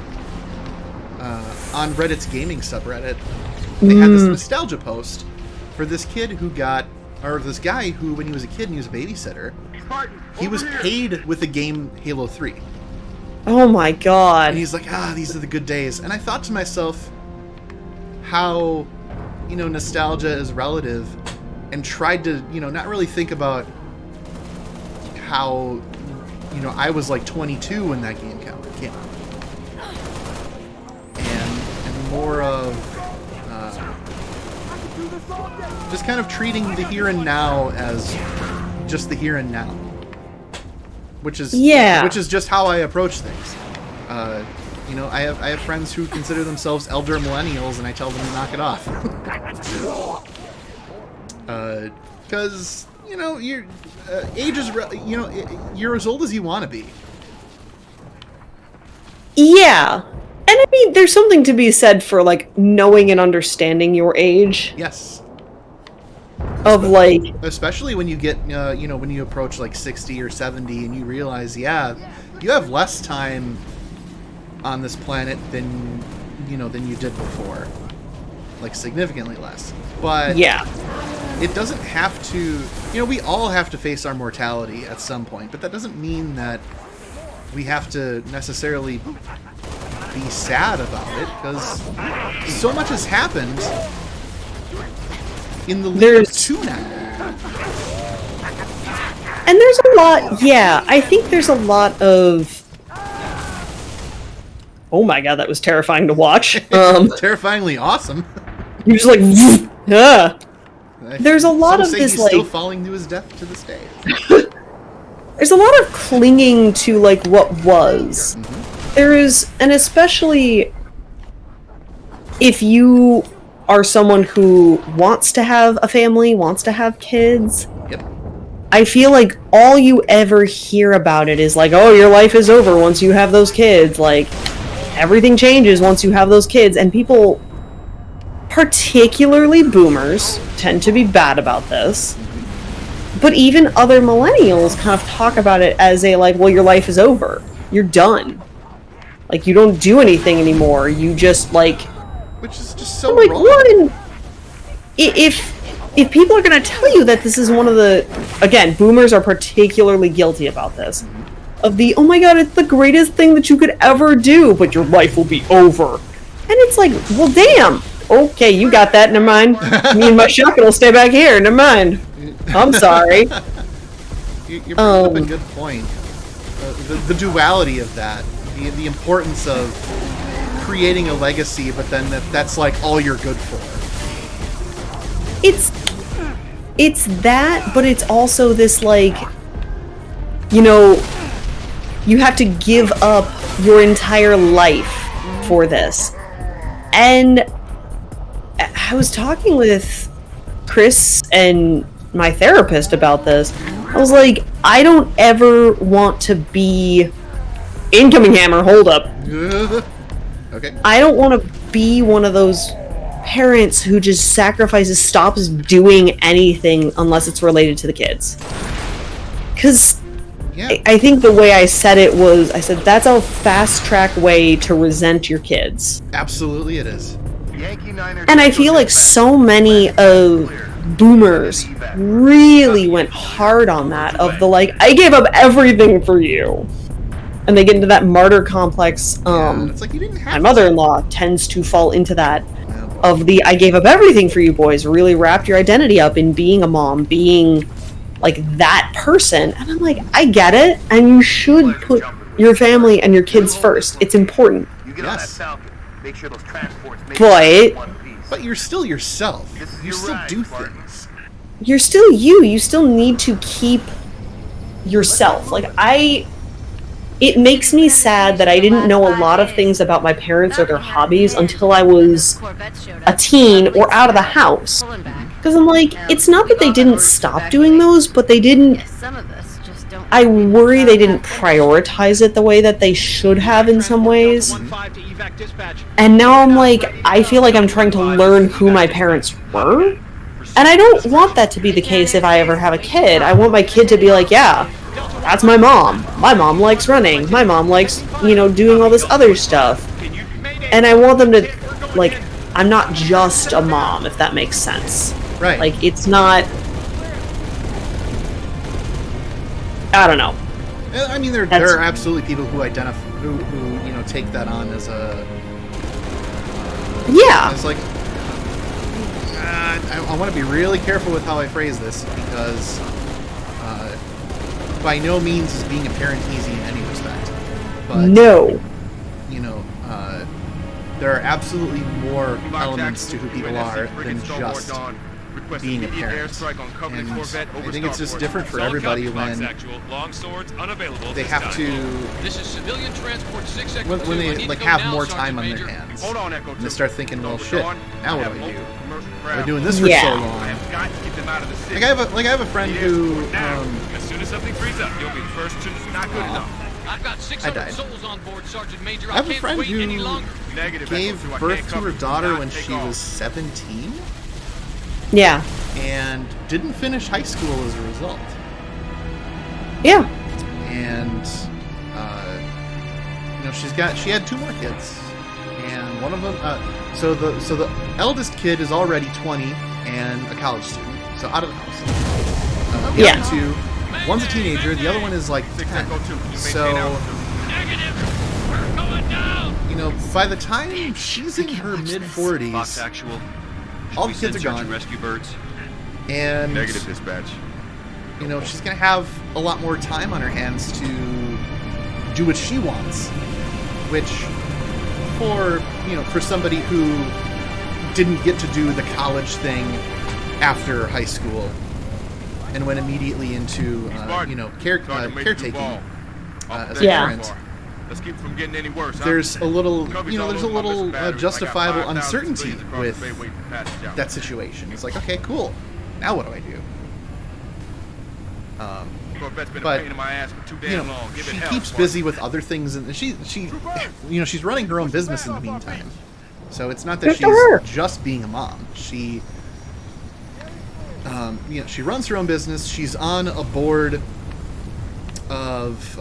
on Reddit's gaming subreddit. They had this nostalgia post for this kid this guy who, when he was a kid and he was a babysitter, he was paid with the game Halo 3. Oh my god. And he's like, these are the good days. And I thought to myself how, nostalgia is relative, and tried to, not really think about how, I was like 22 when that game came out. And more of just kind of treating the here and now as just the here and now, which is just how I approach things. I have friends who consider themselves elder millennials, and I tell them to knock it off. Because your age is you're as old as you want to be. Yeah. And I mean, there's something to be said for, like, knowing and understanding your age. Yes. Especially when you get, when you approach like 60 or 70 and you realize, you have less time on this planet than you did before. Like, significantly less. But yeah, it doesn't have to, we all have to face our mortality at some point, but that doesn't mean that we have to necessarily be sad about it, because so much has happened in the lead up to now. And there's a lot, I think there's a lot of... Oh my god, that was terrifying to watch. Terrifyingly awesome. You're just like, yeah. There's a lot of this, he's still falling to his death to this day. There's a lot of clinging to, like, what was. There is, and especially if you are someone who wants to have a family, wants to have kids. Yep. I feel like all you ever hear about it is like, oh, your life is over once you have those kids. Like, everything changes once you have those kids. And people, particularly boomers, tend to be bad about this. But even other millennials kind of talk about it as a, like, well, your life is over. You're done. Like, you don't do anything anymore. You just, like... Which is just so like, wrong. What? If people are going to tell you that this is one of the... Again, boomers are particularly guilty about this. Of the, oh my god, it's the greatest thing that you could ever do, but your life will be over. And it's like, well, damn. Okay, you got that, never mind. Me and my shotgun will stay back here, never mind. I'm sorry. You're bringing up a good point. the duality of that, the importance of creating a legacy, but then that's like all you're good for. It's that, but it's also this, like, you know, you have to give up your entire life for this. And I was talking with Chris and my therapist about this. I was like, I don't ever want to be incoming hammer, hold up. Okay. I don't want to be one of those parents who just stops doing anything unless it's related to the kids. Because I think the way I said it was, I said, that's a fast-track way to resent your kids. Absolutely it is. And I feel like so many of boomers really went hard on that, of the, like, I gave up everything for you. And they get into that martyr complex. It's like, you didn't have my mother-in-law tends to fall into that, of the I gave up everything for you boys, really wrapped your identity up in being a mom, being like that person. And I'm like, I get it, and you should put your family and your kids first. It's important. Yes. Make sure those transports But you're still yourself. You still do things. You're still you. You still need to keep yourself. Like, it makes me sad that I didn't know a lot of things about my parents or their hobbies until I was a teen or out of the house. Because I'm like, it's not that they didn't stop doing those, but they didn't... I worry they didn't prioritize it the way that they should have in some ways. And now I'm like, I feel like I'm trying to learn who my parents were. And I don't want that to be the case if I ever have a kid. I want my kid to be like, yeah, that's my mom. My mom likes running. My mom likes, you know, doing all this other stuff. And I want them to, like, I'm not just a mom, if that makes sense. Right. Like, it's not... I don't know. I mean, there are absolutely people who identify, who you know, take that on as a... yeah. It's like... I want to be really careful with how I phrase this, because by no means is being a parent easy in any respect. But, no. You know, there are absolutely more elements to who people are than just being a parent. And I think it's just different for everybody when they have to, when they like have more time on their hands, and they start thinking, well, shit, now what do I do? I've been doing this for so long. Like I have a friend who, as soon as something frees up, you'll be first to not good enough. I've got 600 souls on board, Sergeant Major. I have a friend who gave birth to her daughter when she was 17. Yeah. And didn't finish high school as a result. Yeah. And you know, she had 2 more kids, and one of them. So the eldest kid is already 20 and a college student, so out of the house. The other 2, one's a teenager, the other one is like 10. So you know, by the time she's in her mid-40s, all the kids are gone. Rescue birds. And negative dispatch. You know, she's gonna have a lot more time on her hands to do what she wants, which for somebody who didn't get to do the college thing after high school and went immediately into caretaking as a parent. Let's keep it from getting any worse. There's a little justifiable uncertainty with that situation. It's like, okay, cool. Now what do I do? But you know, she keeps busy with other things, and she's running her own business in the meantime. So it's not that she's just being a mom. She she runs her own business. She's on a board of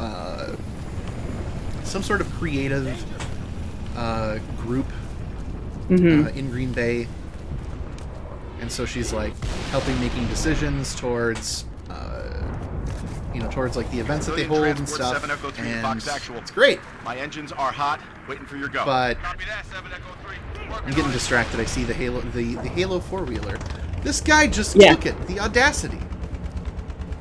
some sort of creative group in Green Bay, and so she's like helping making decisions towards towards like the events that they hold and stuff, and it's great. My engines are hot, waiting for your go. But I'm getting distracted. I see the Halo 4-wheeler. This guy just took it. The audacity.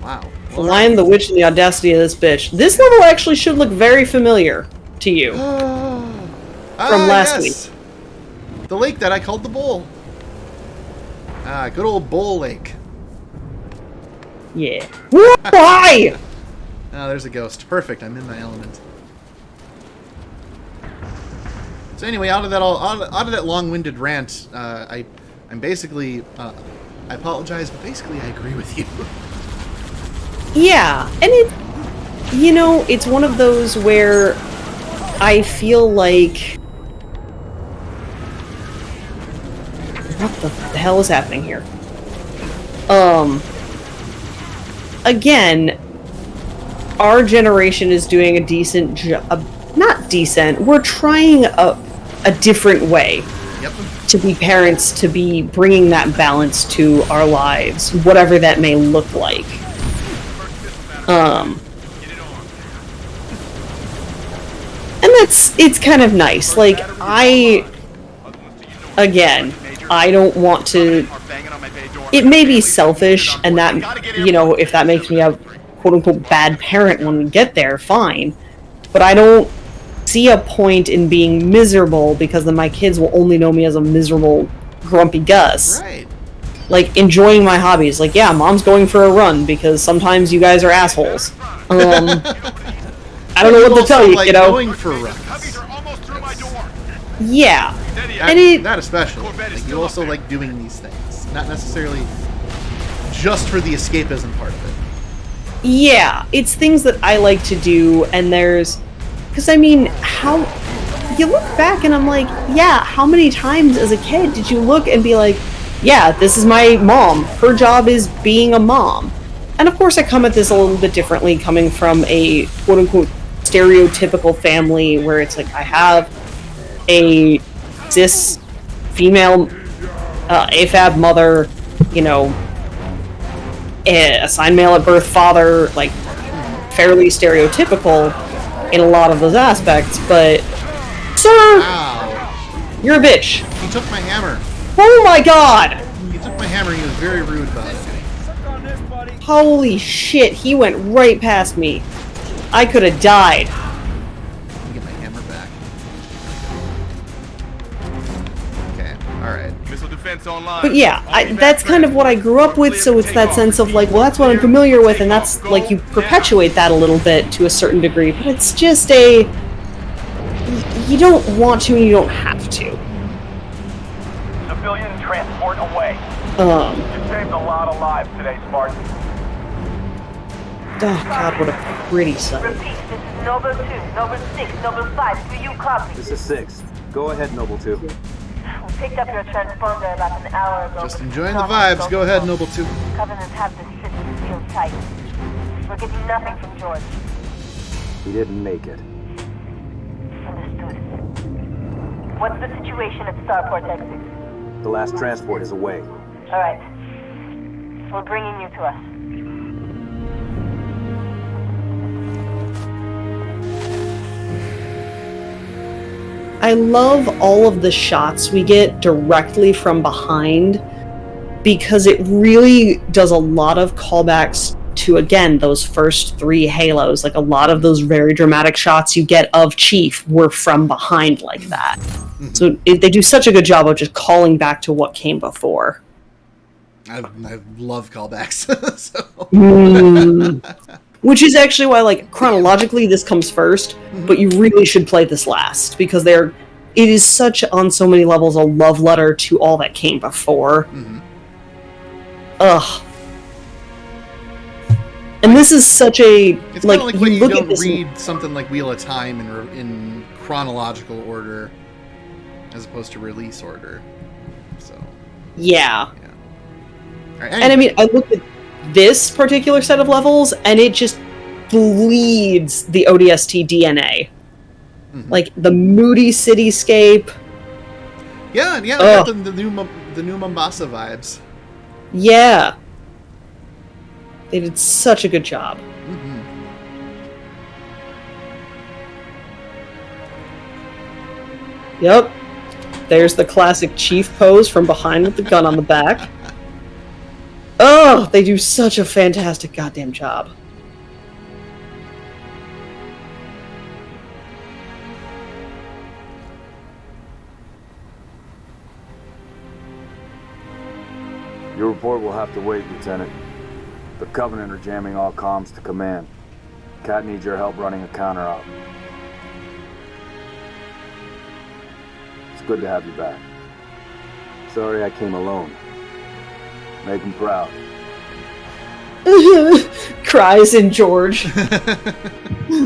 Wow. The Lion, the Witch, and the Audacity of this bitch. This level actually should look very familiar to you. From last week. The lake that I called the Bowl. Good old Bowl Lake. Yeah. Why? There's a ghost. Perfect. I'm in my element. So anyway, out of that long-winded rant, I'm basically I apologize, but basically I agree with you. Yeah, and it's one of those where I feel like, what the hell is happening here? Again, our generation is doing a decent job. Not decent. We're trying a different way to be parents, to be bringing that balance to our lives, whatever that may look like. And it's kind of nice. Like, I don't want to... It may be selfish, and that, if that makes me a quote-unquote bad parent when we get there, fine. But I don't see a point in being miserable because then my kids will only know me as a miserable, grumpy Gus. Right. Like, enjoying my hobbies. Like, yeah, mom's going for a run because sometimes you guys are assholes. I don't know what to tell you, Going for runs. Yeah. That especially. Like, you also like doing these things. Not necessarily just for the escapism part of it. Yeah, it's things that I like to do, and there's... Because, how... You look back and I'm like, yeah, how many times as a kid did you look and be like, yeah, this is my mom. Her job is being a mom. And of course I come at this a little bit differently, coming from a quote-unquote stereotypical family where it's like, I have a cis female AFAB mother, a assigned male at birth father, like, fairly stereotypical in a lot of those aspects, but... Sir! Ow. You're a bitch. He took my hammer. Oh my god! He took my hammer and he was very rude about it. Holy shit, he went right past me. I could have died. Let me get my hammer back. Okay, alright. Missile defense online. But yeah, that's kind of what I grew up with, so it's that sense of like, well, that's what I'm familiar with, and that's, like, you perpetuate that a little bit to a certain degree, but it's just you don't want to and you don't have to. Civilian transport away. You saved a lot of lives today, Spartan. Oh god, what a pretty sight. Repeat, this is Noble 2, Noble 6, Noble 5. Do you copy? This is 6. Go ahead, Noble 2. We picked up your transponder about an hour ago. Just enjoying the vibes. Go ahead, Noble 2. Covenant have the system sealed tight. We're getting nothing from George. He didn't make it. Understood. What's the situation at Starport exit? The last transport is away. Alright. We're bringing you to us. I love all of the shots we get directly from behind because it really does a lot of callbacks to, again, those first 3 Halos. Like, a lot of those very dramatic shots you get of Chief were from behind like that. Mm-hmm. So they do such a good job of just calling back to what came before. I love callbacks. Which is actually why, like, chronologically this comes first, but you really should play this last, because it is such, on so many levels, a love letter to all that came before. Mm-hmm. Ugh. And this is such a... It's kind of like when you don't read something like Wheel of Time in chronological order, as opposed to release order. So... Yeah. Right, and I mean, I look at this particular set of levels, and it just bleeds the ODST DNA. Mm-hmm. Like, the moody cityscape. Yeah, I got the new Mombasa vibes. Yeah. They did such a good job. Mm-hmm. Yep. There's the classic Chief pose from behind with the gun on the back. Oh, they do such a fantastic goddamn job. Your report will have to wait, Lieutenant. The Covenant are jamming all comms to command. Cat needs your help running a counter-op. It's good to have you back. Sorry I came alone. Make him proud. Cries in George.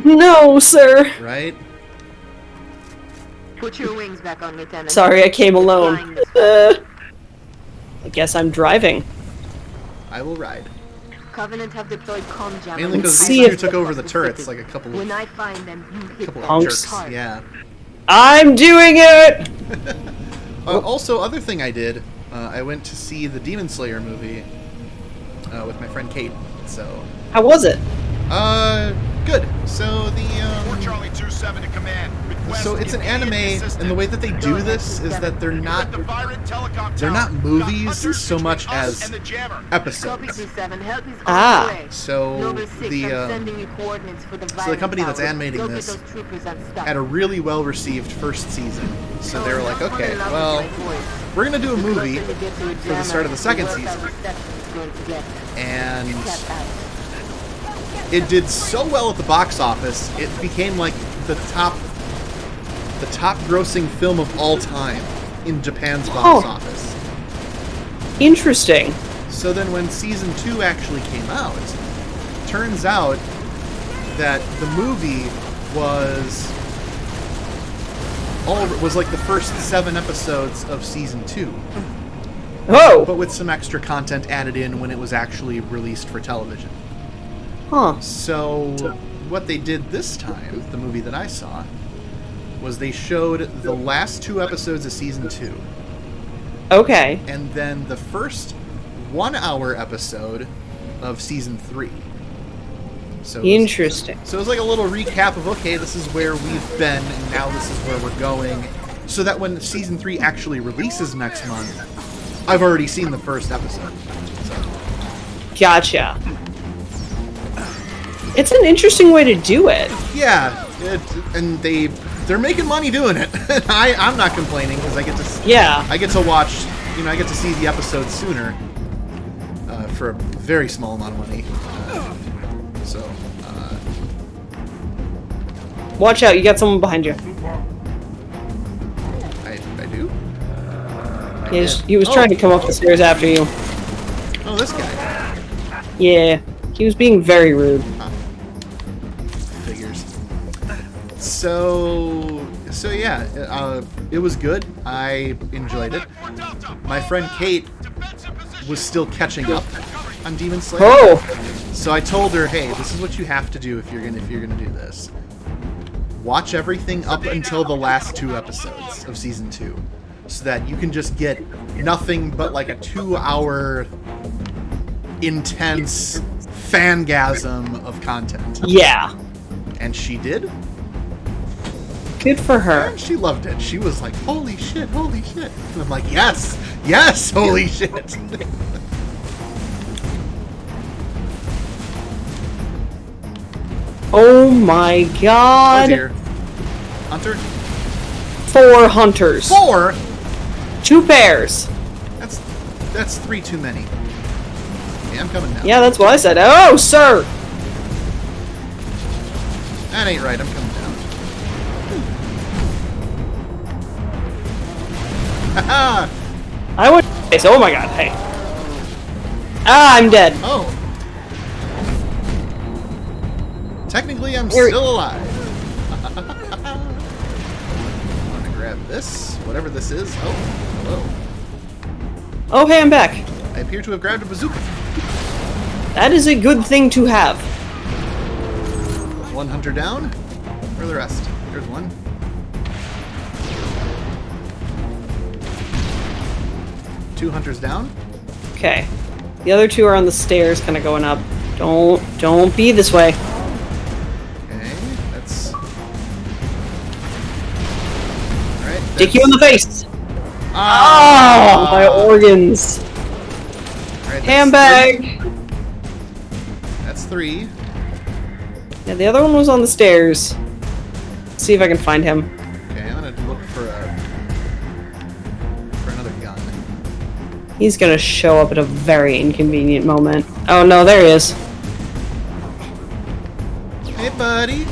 No, sir. Right? Put your wings back on, Lieutenant. Sorry, I came alone. I guess I'm driving. I will ride. Covenant have deployed comm jammers. Mainly because see these two if- took over the turrets like a couple When of, I find them, you hit them Punks. hard. Yeah. I'm doing it! Also, other thing I did, I went to see the Demon Slayer movie with my friend Kate. So. How was it? Good. So the Charlie 27 to command. so it's an anime, and the way that they do this is that they're not movies so much as episodes. Ah. So the company that's animating this had a really well received first season. So they were like, okay, well, we're gonna do a movie for the start of the second season, and it did so well at the box office, it became like the top grossing film of all time in Japan's box office. Interesting. So then when season 2 actually came out, turns out that the movie was like the first 7 episodes of season 2. Oh! But with some extra content added in when it was actually released for television. Huh. So what they did this time, the movie that I saw, was they showed the last 2 episodes of season 2. Okay. And then the first 1-hour episode of season 3. So Interesting. So it was like a little recap of, okay, this is where we've been, and now this is where we're going. So that when season 3 actually releases next month, I've already seen the first episode. So. Gotcha. It's an interesting way to do it. Yeah, and they're making money doing it. I'm not complaining because I get to I get to watch, I get to see the episodes sooner for a very small amount of money. Watch out! You got someone behind you. I do. He was trying to come up the stairs after you. Oh, this guy. Yeah, he was being very rude. Figures. So yeah, it was good. I enjoyed it. My friend Kate was still catching up on Demon Slayer. Oh! So I told her, hey, this is what you have to do if you're gonna do this. Watch everything up until the last 2 episodes of season 2, so that you can just get nothing but like a 2-hour intense fangasm of content. Yeah. And she did. Good for her. And she loved it. She was like, holy shit, holy shit. And I'm like, yes, holy shit. Oh my god. Oh dear. Hunter? 4 hunters. 4? 2 pairs. That's 3 too many. Yeah, I'm coming now. Yeah, that's what I said. Oh, sir! That ain't right, I'm coming down. Haha! I would. Oh my god, hey. Ah, I'm dead. Oh. Technically, I'm still alive. I'm gonna grab this, whatever this is. Oh, hello. Oh, hey, I'm back. I appear to have grabbed a bazooka. That is a good thing to have. 1 hunter down. Where are the rest? Here's one. Two hunters down. Okay. The other 2 are on the stairs, kind of going up. Don't be this way. Okay, that's... Alright. Stick you in the face! Ah! Oh, my organs. Alright, Hey, I'm back. That's 3. Yeah, the other one was on the stairs. Let's see if I can find him. Okay, I'm gonna look for another gun. He's gonna show up at a very inconvenient moment. Oh no, there he is. Hey, buddy.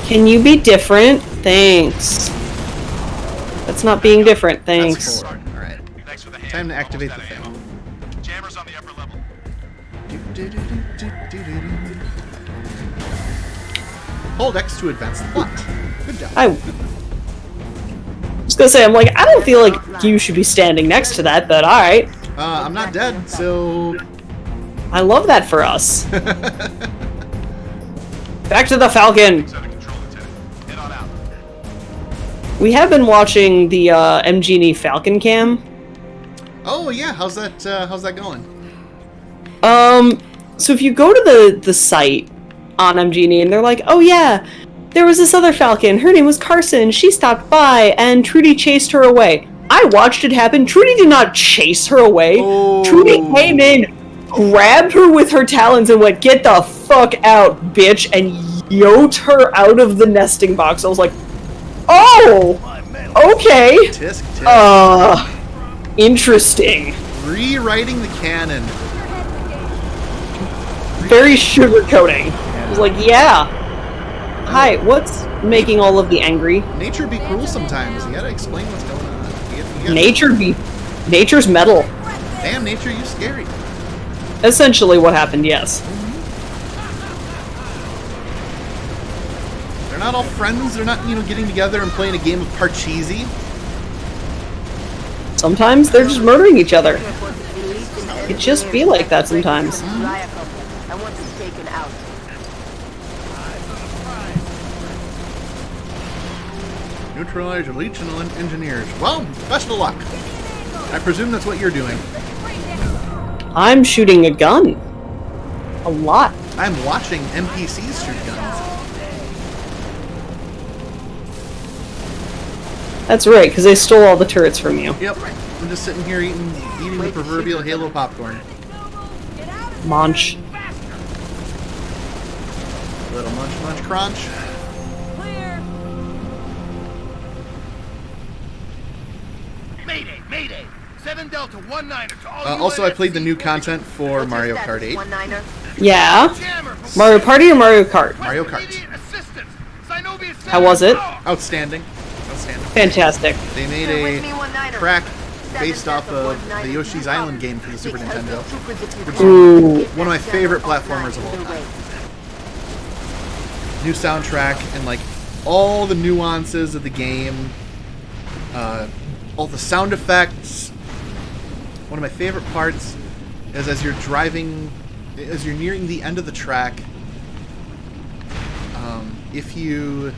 Can you be different? Thanks. That's not being different, thanks. That's 4. Alright. Time to activate the thing. Jammers on the upper level. Hold X to advance the plot. Good job. I was gonna say, I'm like, I don't feel like you should be standing next to that, but alright. I'm not dead, so... I love that for us. Back to the Falcon! We have been watching the MGNE Falcon Cam. Oh yeah, how's that going? So if you go to the site on MGNE and they're like, oh yeah, there was this other Falcon, her name was Carson, she stopped by and Trudy chased her away. I watched it happen. Trudy did not chase her away. Oh. Trudy came in, grabbed her with her talons and went, get the fuck out, bitch, and yoked her out of the nesting box. I was like, oh, okay. Tisk. Interesting. Rewriting the canon. Very sugarcoating. I was like, yeah. Hi, what's making all of the angry? Nature be cruel sometimes. You gotta explain what's going on. Nature's metal. Damn, nature, you scary. Essentially what happened, yes. They're not all friends. They're not, getting together and playing a game of Parcheesi. Sometimes they're just murdering each other. It just be like that sometimes. I want this taken out. Neutralize your Legion engineers. Well, best of luck. I presume that's what you're doing. I'm shooting a gun. A lot. I'm watching NPCs shoot guns. That's right, because they stole all the turrets from you. Yep. I'm just sitting here eating the proverbial Halo popcorn. Munch. Little munch crunch. Mayday! 7 Delta 19er to all Also, I played the new content for Mario Kart 8. Yeah? Mario Party or Mario Kart? Mario Kart. How was it? Outstanding. Fantastic. They made a track based off of the Yoshi's Island game for the Super Nintendo. Which is one of my favorite platformers of all time. New soundtrack and like all the nuances of the game. All the sound effects. One of my favorite parts is as you're nearing the end of the track, if you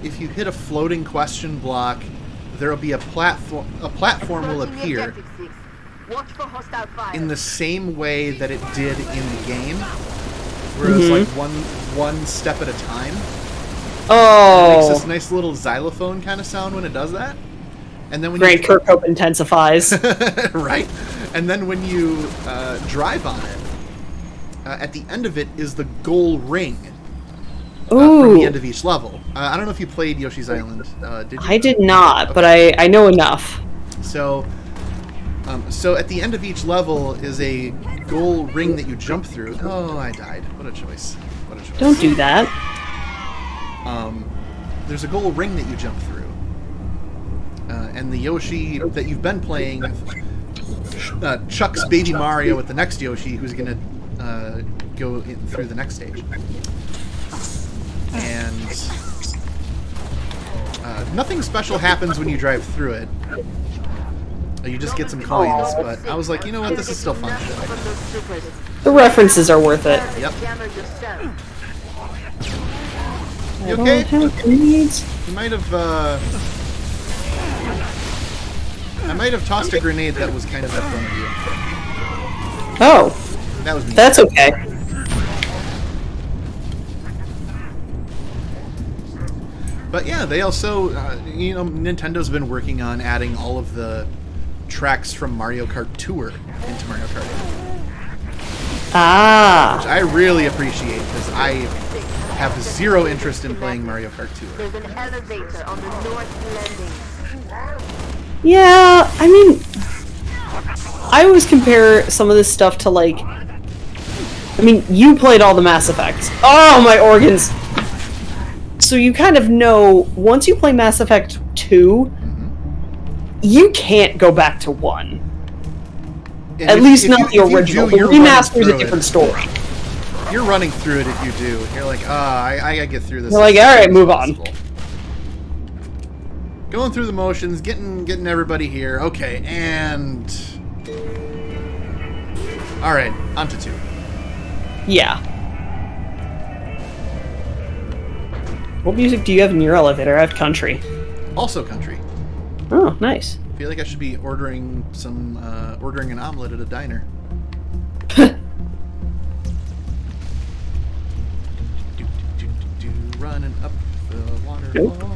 hit a floating question block, there'll be a platform will appear in the same way that it did in the game, where it was like one step at a time. Oh, it makes this nice little xylophone kind of sound when it does that. And then when Great Kirkhope intensifies. right? And then when you drive on it, at the end of it is the goal ring from the end of each level. I don't know if you played Yoshi's Island. Did you? I did not, okay. But I know enough. So at the end of each level is a goal ring that you jump through. Oh, I died. What a choice. Don't do that. There's a goal ring that you jump through. And the Yoshi that you've been playing, Chuck's Baby Mario with the next Yoshi, who's going to go through the next stage. And nothing special happens when you drive through it. You just get some coins, but I was like, you know what, this is still fun. The references are worth it. Yep. You okay? You might have, I might have tossed a grenade that was kind of in front of you. Oh. That was me. That's okay. But yeah, they also, Nintendo's been working on adding all of the tracks from Mario Kart Tour into Mario Kart 8. Which I really appreciate, because I have zero interest in playing Mario Kart Tour. There's an elevator on the north landing. Yeah, I mean, I always compare some of this stuff to, like, I mean, you played all the Mass Effects. Oh, my organs! So you kind of know, once you play Mass Effect 2, you can't go back to 1. And At least not the if you original. do, The you're remaster is running a different through story. You're running through it if you do. You're like, I gotta get through this. You're like, alright, move on. Going through the motions, getting everybody here. Okay, and... Alright, on to 2. Yeah. What music do you have in your elevator? I have country. Also country. Oh, nice. I feel like I should be ordering an omelet at a diner. Running up the waterfall. Nope.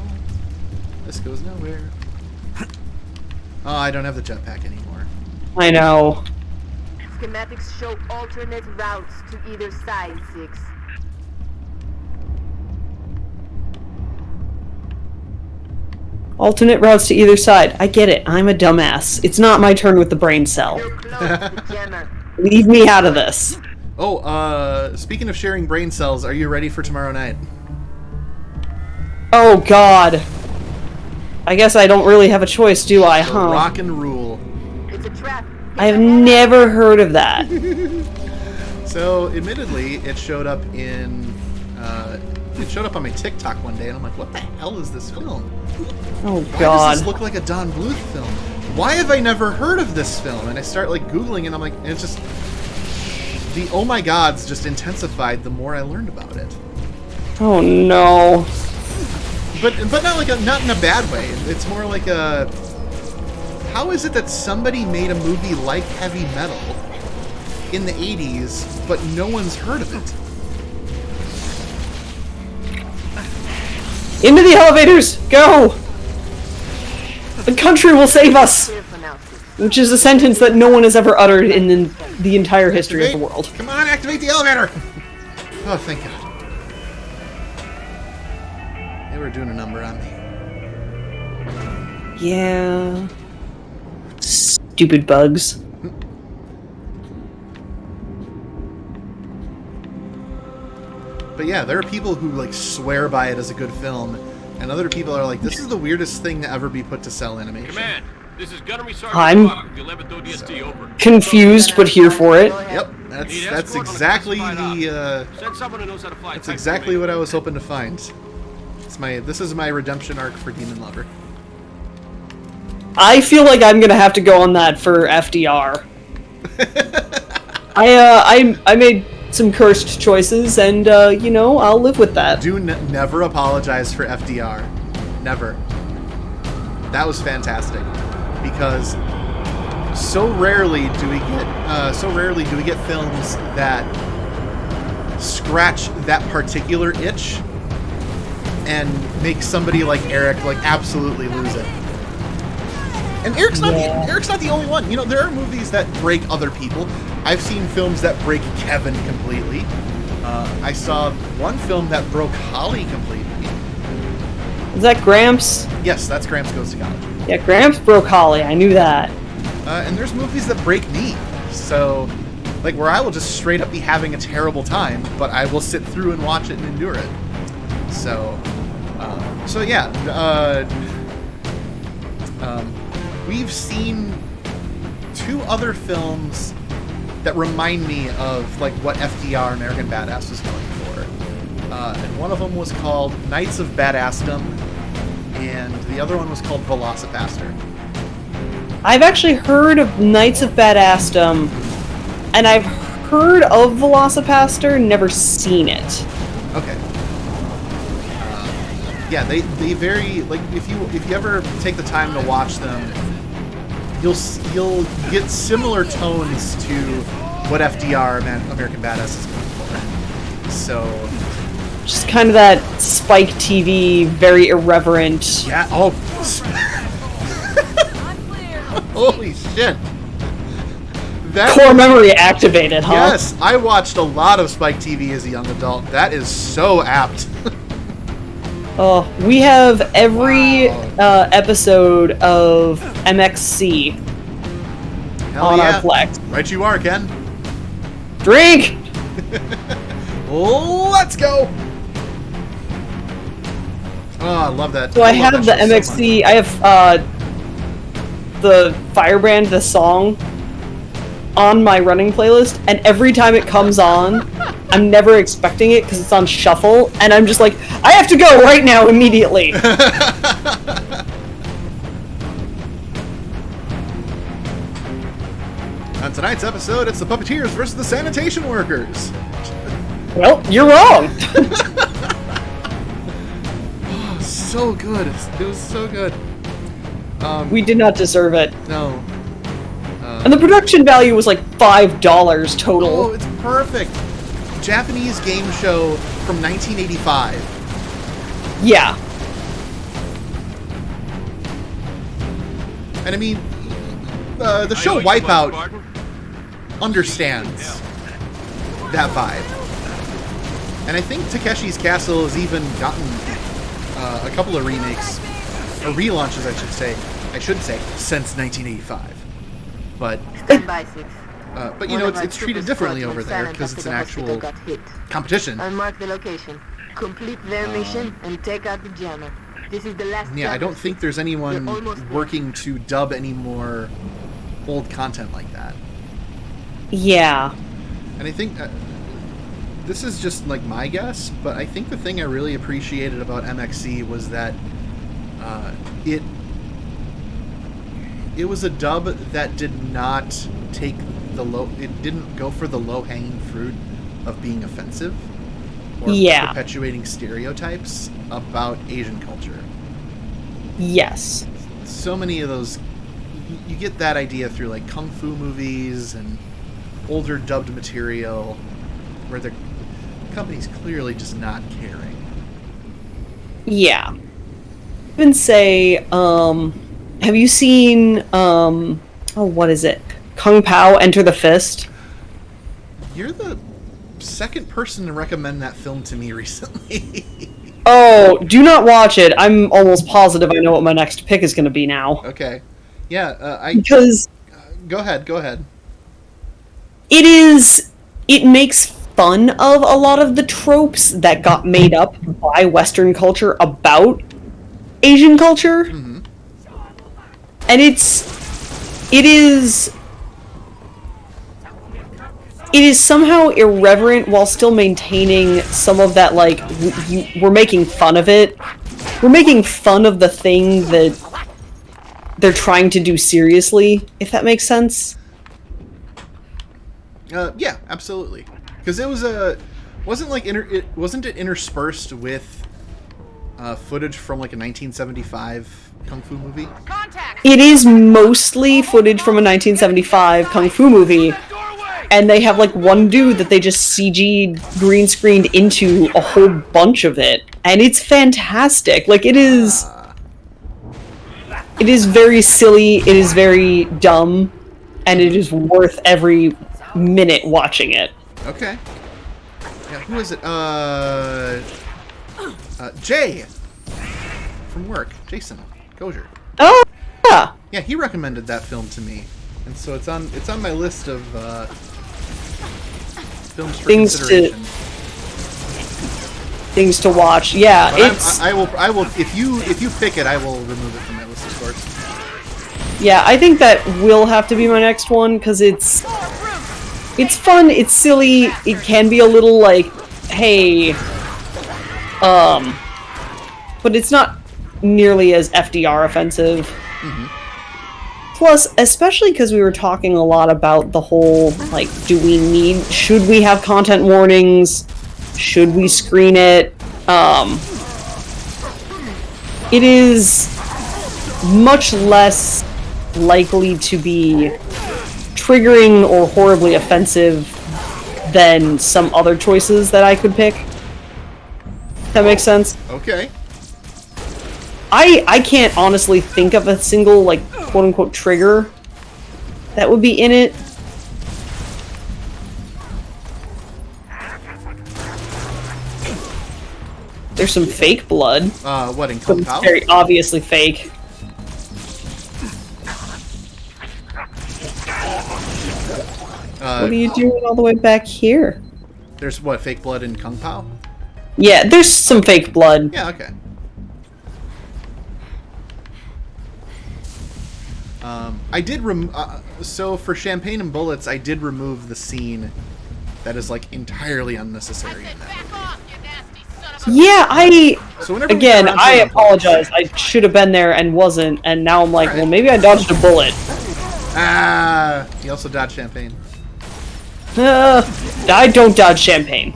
This goes nowhere. Oh, I don't have the jetpack anymore. I know. Schematics show alternate routes to either side, 6. Alternate routes to either side. I get it. I'm a dumbass. It's not my turn with the brain cell. You're close to the jammer. Leave me out of this. Oh, speaking of sharing brain cells, are you ready for tomorrow night? Oh, God. I guess I don't really have a choice, do I, So huh? rock and rule. It's a trap. I have never heard of that. So, admittedly, it showed up in... it showed up on my TikTok one day, and I'm like, what the hell is this film? Oh, Why God. does this look like a Don Bluth film? Why have I never heard of this film? And I start, like, Googling, and I'm like, and it's just... The oh my gods just intensified the more I learned about it. Oh, no. But not like not in a bad way. It's more like a... How is it that somebody made a movie like Heavy Metal in the 80s, but no one's heard of it? Into the elevators! Go! The country will save us! Which is a sentence that no one has ever uttered in the entire history of the world. Come on, activate the elevator! Oh, thank God. They were doing a number on me. Yeah. Stupid bugs. But yeah, there are people who like swear by it as a good film, and other people are like, this is the weirdest thing to ever be put to cell animation. Command, this is Gunnery Sergeant I'm Buck, the 11th ODST, over. confused, but here for it. Yep, that's exactly the Send someone who knows how to fly. that's exactly what I was hoping to find. This is my redemption arc for Demon Lover. I feel like I'm gonna have to go on that for FDR. I made some cursed choices, and you know, I'll live with that. Do never apologize for FDR. Never. That was fantastic, because so rarely do we get films that scratch that particular itch and make somebody like Eric like absolutely lose it. And Eric's not the only one. You know, there are movies that break other people. I've seen films that break Kevin completely. I saw one film that broke Holly completely. Is that Gramps? Yes, that's Gramps Goes to College. Yeah, Gramps broke Holly. I knew that. And there's movies that break me. So, like, where I will just straight up be having a terrible time, but I will sit through and watch it and endure it. So yeah. We've seen 2 other films that remind me of like what FDR American Badass was going for. And one of them was called Knights of Badassdom, and the other one was called Velocipaster. I've actually heard of Knights of Badassdom, and I've heard of Velocipaster, never seen it. Okay. Yeah, they very like if you ever take the time to watch them, you'll get similar tones to what FDR American Badass is going for. So, just kind of that Spike TV, very irreverent. Yeah. Oh. Holy shit. shit. That Core memory activated, huh? Yes, I watched a lot of Spike TV as a young adult. That is so apt. We have every episode of MXC Hell on yeah. our Plex. Right you are, Ken. Drink! Let's go! Oh, I love that. So I love have the that show MXC, I have the Firebrand, the song, on my running playlist, and every time it comes on, I'm never expecting it because it's on shuffle, and I'm just like, I have to go right now, immediately! On tonight's episode, it's the Puppeteers versus the Sanitation Workers. Well, you're wrong! So good. It was so good. We did not deserve it. No. And the production value was like $5 total. Oh, it's perfect. Japanese game show from 1985. Yeah. And I mean, the show Wipeout understands that vibe. And I think Takeshi's Castle has even gotten a couple of remakes, or relaunches, I should say, since 1985. But but you know, it's treated differently over there because it's an actual competition. I'll mark the location. Complete their mission and take out the jammer. This is the last. Yeah, I don't think there's anyone working to dub any more old content like that. Yeah. And I think this is just like my guess, but I think the thing I really appreciated about MXC was that it was a dub that did not take it didn't go for the low-hanging fruit of being offensive or perpetuating stereotypes about Asian culture. Yes. So many of those, you get that idea through like kung fu movies and older dubbed material where the company's clearly just not caring. Yeah. Even say, have you seen, what is it? Kung Pao Enter the Fist? You're the second person to recommend that film to me recently. Oh, do not watch it. I'm almost positive I know what my next pick is going to be now. Okay. Yeah, Because... Go ahead. It makes fun of a lot of the tropes that got made up by Western culture about Asian culture. Mm-hmm. And it is somehow irreverent while still maintaining some of that, like, we're making fun of it. We're making fun of the thing that they're trying to do seriously, if that makes sense. Yeah, absolutely. Because it was wasn't it interspersed with footage from like a 1975 kung fu movie? It is mostly footage from a 1975 kung fu movie, and they have like one dude that they just CG green screened into a whole bunch of it, and it's fantastic. Like it is very silly, it is very dumb, and it is worth every minute watching it. Okay. Yeah, who is it? Jay from work. Jason Gozier. Oh, yeah. Yeah, he recommended that film to me, and so it's on my list of films for consideration. Things to watch. Yeah, but it's. I will. If you pick it, I will remove it from my list, of course. Yeah, I think that will have to be my next one because it's fun. It's silly. It can be a little like, hey, but it's not nearly as FDR offensive. Mm-hmm. Plus, especially because we were talking a lot about the whole, like, should we have content warnings? Should we screen it? It is much less likely to be triggering or horribly offensive than some other choices that I could pick. That makes sense? Okay. I can't honestly think of a single, like, quote-unquote trigger that would be in it. There's some fake blood. What, in Kung It's Pao? very obviously fake. What are you doing all the way back here? There's what, fake blood in Kung Pao? Yeah, there's some fake blood. Yeah, okay. I did so for Champagne and Bullets, I did remove the scene that is like entirely unnecessary in that. Yeah, So whenever we again, get around to I it, apologize. I should have been there and wasn't, and now I'm like, well, maybe I dodged a bullet. Ah, he also dodged Champagne. I don't dodge champagne.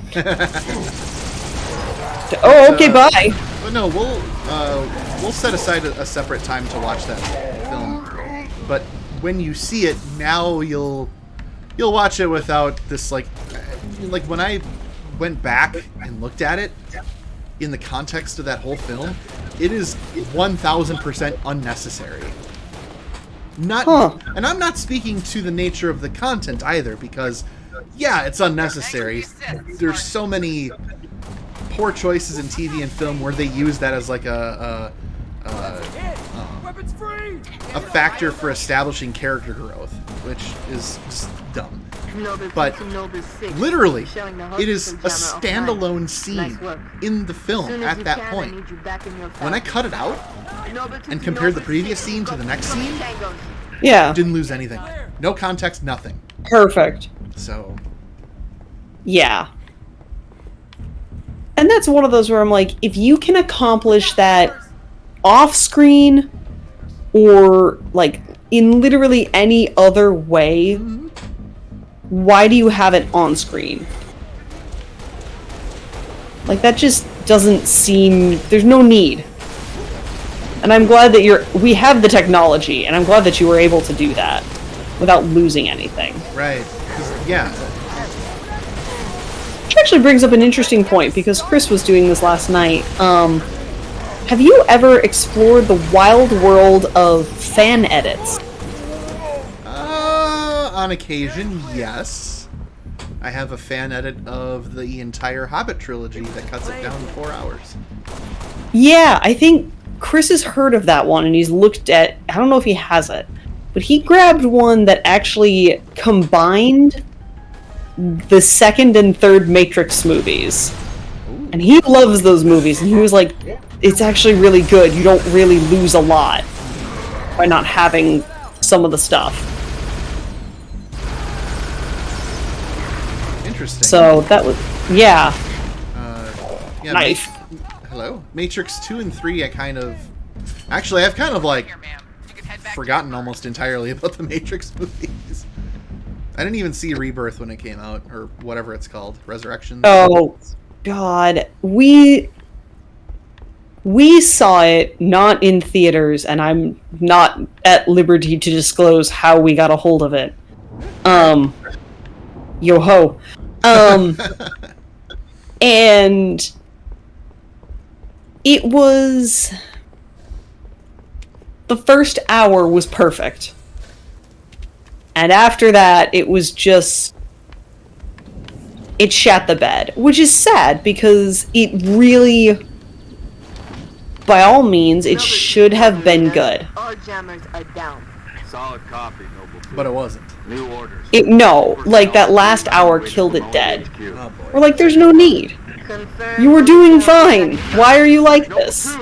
Oh, okay, bye. But no, we'll set aside a separate time to watch that film. But when you see it, now you'll watch it without this like when I went back and looked at it in the context of that whole film, it is 1000% unnecessary. And I'm not speaking to the nature of the content either, because yeah, it's unnecessary. There's so many poor choices in TV and film where they use that as like a factor for establishing character growth, which is just dumb. But literally, it is a standalone scene in the film at that point. When I cut it out and compared the previous scene to the next scene, yeah, didn't lose anything. No context, nothing. Perfect. So, yeah. And that's one of those where I'm like, if you can accomplish that off screen or like in literally any other way, why do you have it on screen? Like, that just doesn't seem... There's no need. And I'm glad that we have the technology, and I'm glad that you were able to do that without losing anything. right. 'Cause, yeah. Which actually brings up an interesting point, because Chris was doing this last night. Have you ever explored the wild world of fan edits? On occasion, yes. I have a fan edit of the entire Hobbit trilogy that cuts it down to 4 hours. Yeah, I think Chris has heard of that one, and he's looked at... I don't know if he has it, but he grabbed one that actually combined the second and third Matrix movies. Ooh. And he loves those movies, and he was like, it's actually really good. You don't really lose a lot by not having some of the stuff. Interesting. So that was... Yeah. Yeah, nice. Hello? Matrix 2 and 3, I kind of... Actually, I've kind of, like, forgotten almost entirely about the Matrix movies. I didn't even see Rebirth when it came out, or whatever it's called. Resurrection. Oh, God. We saw it not in theaters, and I'm not at liberty to disclose how we got a hold of it. Yo-ho. And it was... The first hour was perfect. And after that, it was just... It shat the bed. Which is sad, because it really... By all means, it should have been good. All jammers are down. Solid copy, Noble. But it wasn't. New orders. No, like, that last hour killed it dead. Oh, boy. We're like, there's no need. You were doing fine. Why are you like this?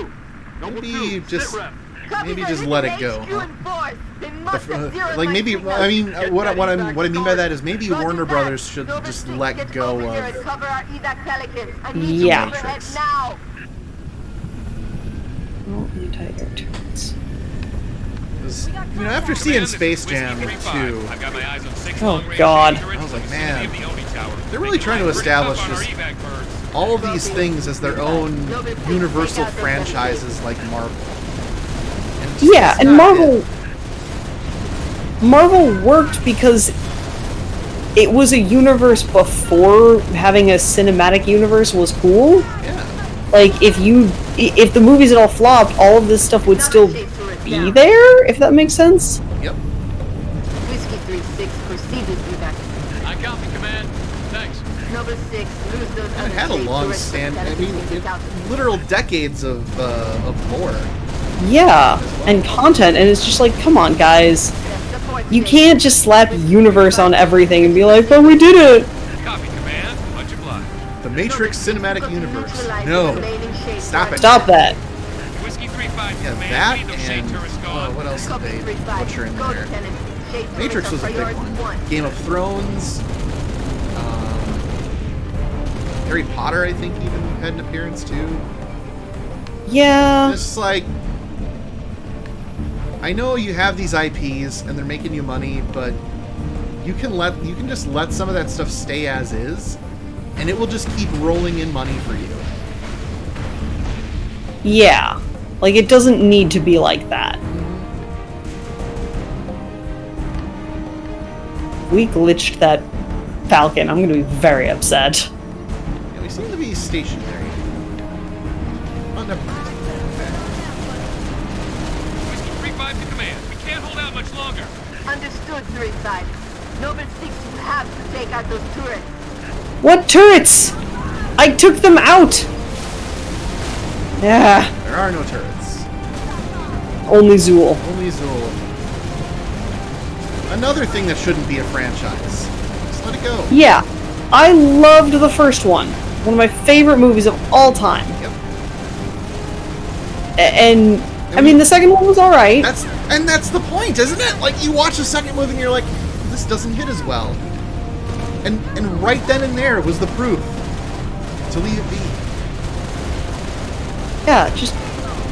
Maybe just let it go. Huh? Like, maybe, I mean, what I mean by that is maybe Warner Brothers should just let go of... Yeah. Matrix. Anti-air turrets. You know, after seeing Space Jam 2, Oh, God. I was like, man, they're really trying to establish just all of these things as their own universal franchises like Marvel. Yeah, and Marvel worked because it was a universe before having a cinematic universe was cool. Yeah. Like, if the movies had all flopped, all of this stuff would still be there, if that makes sense. Yep. Whiskey Noble 6, lose those And it had a long stand. I mean, literal decades of lore. Yeah, and content, and it's just like, come on, guys. You can't just slap universe on everything and be like, but we did it! Copy, Command. Much obliged. The Matrix Cinematic Universe. No. Stop it. Stop that. Whiskey 3-5, Yeah, Command. that Lead those shade and turrets gone. what else did they butcher in there? Matrix was a big one. Game of Thrones. Harry Potter, I think, even had an appearance too. Yeah. It's like, I know you have these IPs and they're making you money, but you can just let some of that stuff stay as is, and it will just keep rolling in money for you. Yeah. Like, it doesn't need to be like that. We glitched that Falcon. I'm gonna be very upset. Yeah, we seem to be stationary. Oh, never mind. Whiskey 3-5 to Command. We can't hold out much longer. Understood, 3-5. Noble 6, you have to take out those turrets. What turrets? I took them out! Yeah. There are no turrets. Only Zool. Only Zool. Another thing that shouldn't be a franchise. Just let it go. Yeah. I loved the first one. One of my favorite movies of all time. Yep. And I mean, the second one was alright. That's the point, isn't it? Like, you watch the second movie and you're like, this doesn't hit as well. And right then and there was the proof to leave it be. Yeah, just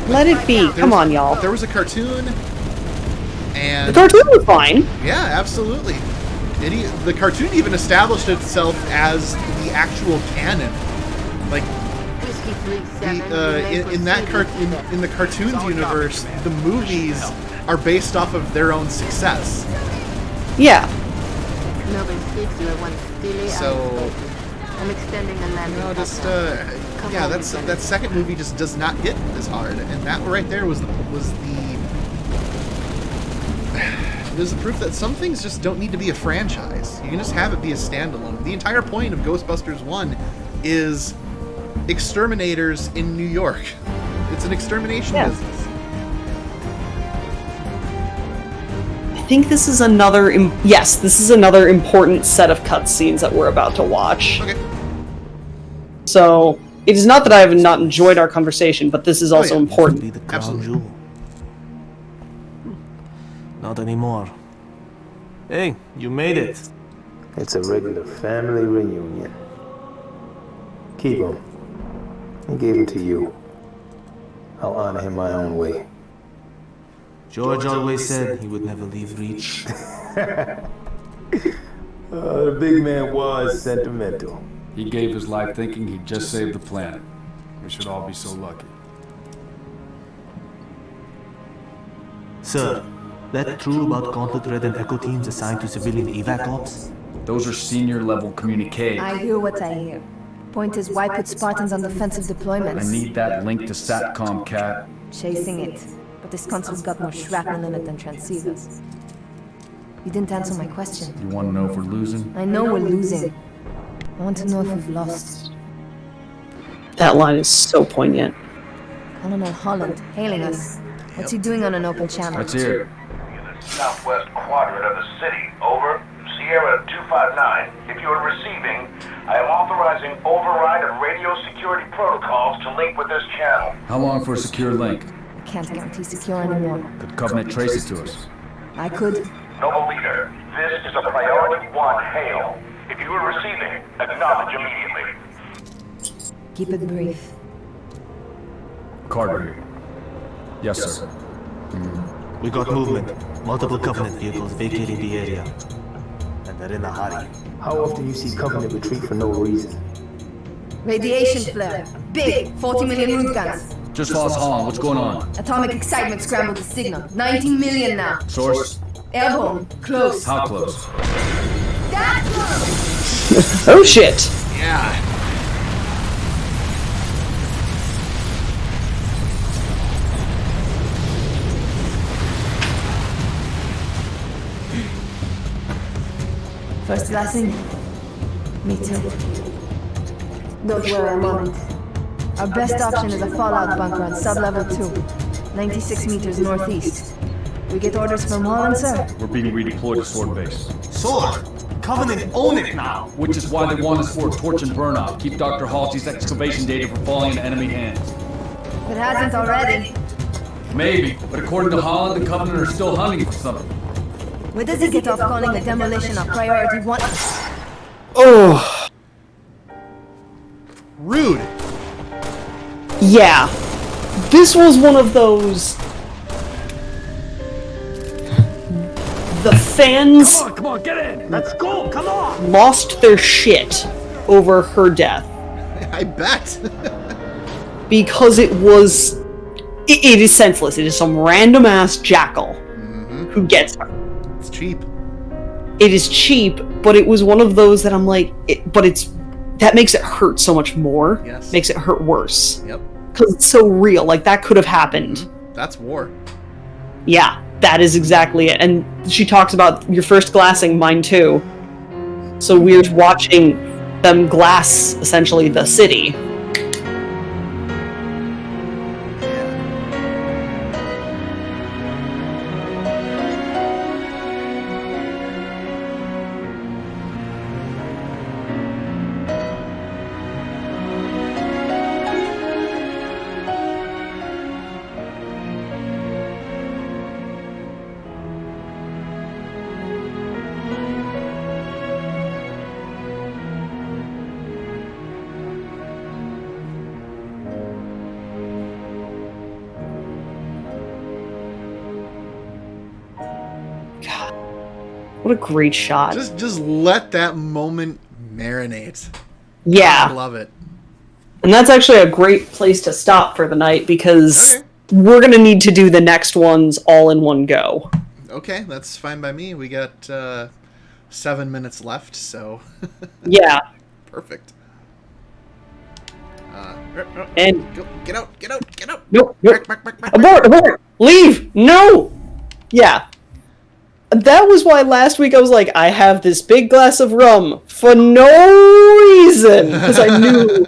let it be. Come on, y'all. There was a cartoon, and the cartoon was fine. Yeah, absolutely. The cartoon even established itself as the actual canon. Like, in the cartoons universe, the movies are based off of their own success. Yeah. So, I'm extending the landing. no, just yeah, that second movie just does not hit as hard, and that right there was the proof that some things just don't need to be a franchise. You can just have it be a standalone. The entire point of Ghostbusters 1 is exterminators in New York. It's an extermination business. I think this is another this is another important set of cutscenes that we're about to watch. Okay. So, it is not that I have not enjoyed our conversation, but this is also important. Be the crown jewel. Not anymore. Hey, you made it. It's a regular family reunion. Keep him. I gave him to you. I'll honor him my own way. George always said he would never leave Reach. The big man was sentimental. He gave his life thinking he'd just saved the planet. We should all be so lucky. Sir, that true about Gauntlet Red and Echo teams assigned to civilian evac ops? Those are senior level communique. I hear what I hear. Point is, why put Spartans on defensive deployments? I need that link to SATCOM, Cat. Chasing it. But this console's got more shrapnel in it than transceivers. You didn't answer my question. You want to know if we're losing? I know we're losing. I want to know if we've lost. That line is so poignant. Colonel Holland, hailing us. What's he doing on an open channel? Let's hear it. In the southwest quadrant of the city. Over. Sierra 259. If you are receiving, I am authorizing override of radio security protocols to link with this channel. How long for a secure link? I can't guarantee secure anymore. Could Covenant trace it to us? I could. Noble Leader, this is a priority 1 hail. If you are receiving, acknowledge immediately. Keep it brief. Carter. Yes, sir. We got movement. Multiple Covenant vehicles vacating the area. And they're in a hurry. How often you see Covenant retreat for no reason? Radiation flare. Big. 40 million root guns. Just lost Holland. What's going on? Atomic excitement scrambled the signal. 19 million now. Source? Airborne. Close. How close? That close! Oh shit! Yeah. First blessing. Me too. Don't worry, I'm on it. Our best option is a fallout bunker on sub-level 2, 96 meters northeast. We get orders from Holland, sir? We're being redeployed to Sword Base. Sword! Covenant own it now! Which is why they want us for a torch and burn off. Keep Dr. Halsey's excavation data from falling into enemy hands. It hasn't already. Maybe, but according to Holland, the Covenant are still hunting for something. Where does he get off calling the demolition a priority one? Oh. Rude. Yeah. This was one of those... The fans... Come on, get in! Let's go, come on! Lost their shit over her death. I bet. Because it was... It is senseless. It is some random-ass jackal who gets her. It's cheap. It is cheap, but it was one of those that I'm like... That makes it hurt so much more. Yes. Makes it hurt worse. Yep. Because it's so real. Like, that could have happened. That's war. Yeah, that is exactly it. And she talks about your first glassing, mine too. So we're watching them glass, essentially, the city. What a great shot. Just let that moment marinate. Yeah. I love it. And that's actually a great place to stop for the night because we're going to need to do the next ones all in one go. Okay, that's fine by me. We got 7 minutes left, so... Yeah. Perfect. And... Get out! Nope. Abort! Leave! No! Yeah. That was why last week I was like, I have this big glass of rum for no reason. Because I knew,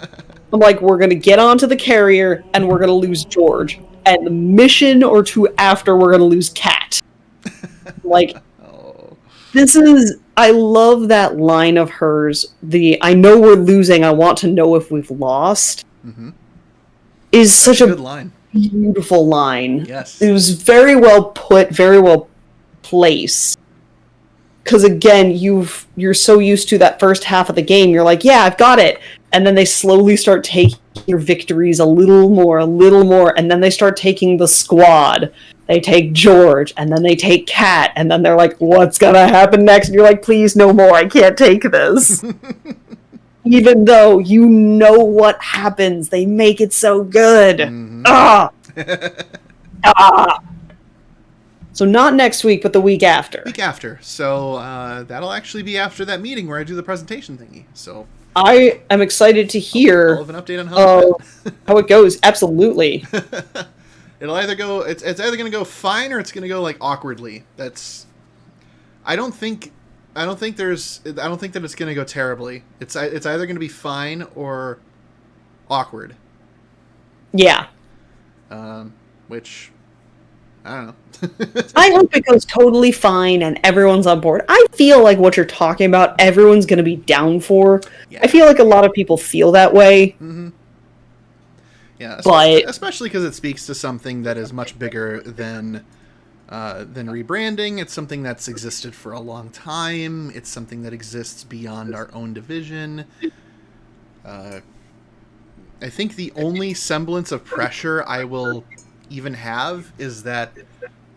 I'm like, we're going to get onto the carrier and we're going to lose George. And the mission or two after, we're going to lose Kat. Like, this is, I love that line of hers. I know we're losing, I want to know if we've lost. Is such a good line. Beautiful line. Yes. It was very well put, very well place, because again you're so used to that first half of the game, you're like, yeah, I've got it, and then they slowly start taking your victories a little more, and then they start taking the squad. They take George, and then they take Kat, and then they're like, what's gonna happen next? And you're like, please, no more, I can't take this. Even though you know what happens, they make it so good. So not next week, but the week after. Week after. So that'll actually be after that meeting where I do the presentation thingy. So I am excited to hear I'll have an update on how it goes. Absolutely. It'll either go. It's either going to go fine or it's going to go like awkwardly. That's. I don't think that it's going to go terribly. It's either going to be fine or awkward. Yeah. Which. I don't know. I hope it goes totally fine and everyone's on board. I feel like what you're talking about, everyone's going to be down for. Yeah. I feel like a lot of people feel that way. Yeah, but especially because it speaks to something that is much bigger than rebranding. It's something that's existed for a long time. It's something that exists beyond our own division. I think the only semblance of pressure I will even have is that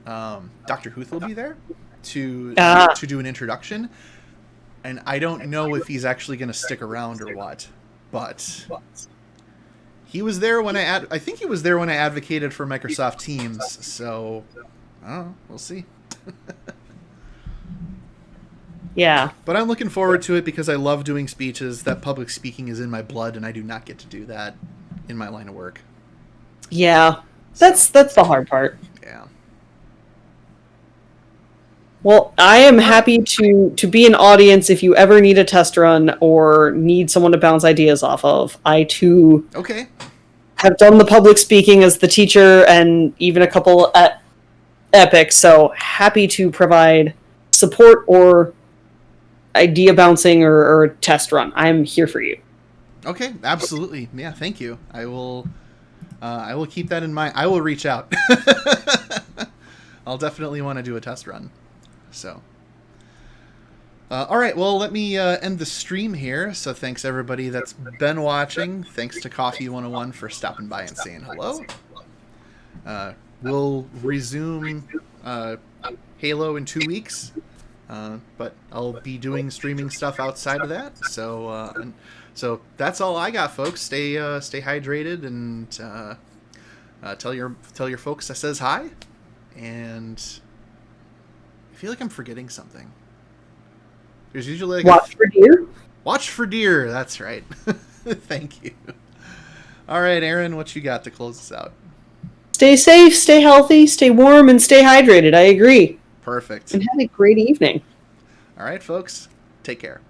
Dr. Huth will be there to do an introduction, and I don't know if he's actually going to stick around or what, but he was there when I think he was there when I advocated for Microsoft Teams, so I don't know, we'll see. Yeah. But I'm looking forward to it because I love doing speeches. That public speaking is in my blood, and I do not get to do that in my line of work. Yeah. That's the hard part. Yeah. Well, I am happy to be an audience if you ever need a test run or need someone to bounce ideas off of. I too have done the public speaking as the teacher and even a couple at Epic, so happy to provide support or idea bouncing or test run. I'm here for you. Okay, absolutely. Yeah, thank you. I will keep that in mind. I will reach out. I'll definitely want to do a test run. So, all right. Well, let me end the stream here. So, thanks everybody that's been watching. Thanks to Coffee 101 for stopping by and saying hello. We'll resume Halo in 2 weeks, but I'll be doing streaming stuff outside of that. So that's all I got, folks. Stay hydrated and tell your folks I says hi. And I feel like I'm forgetting something. There's usually like Watch for deer. Watch for deer. That's right. Thank you. All right, Aaron, what you got to close us out? Stay safe, stay healthy, stay warm, and stay hydrated. I agree. Perfect. And have a great evening. All right, folks. Take care.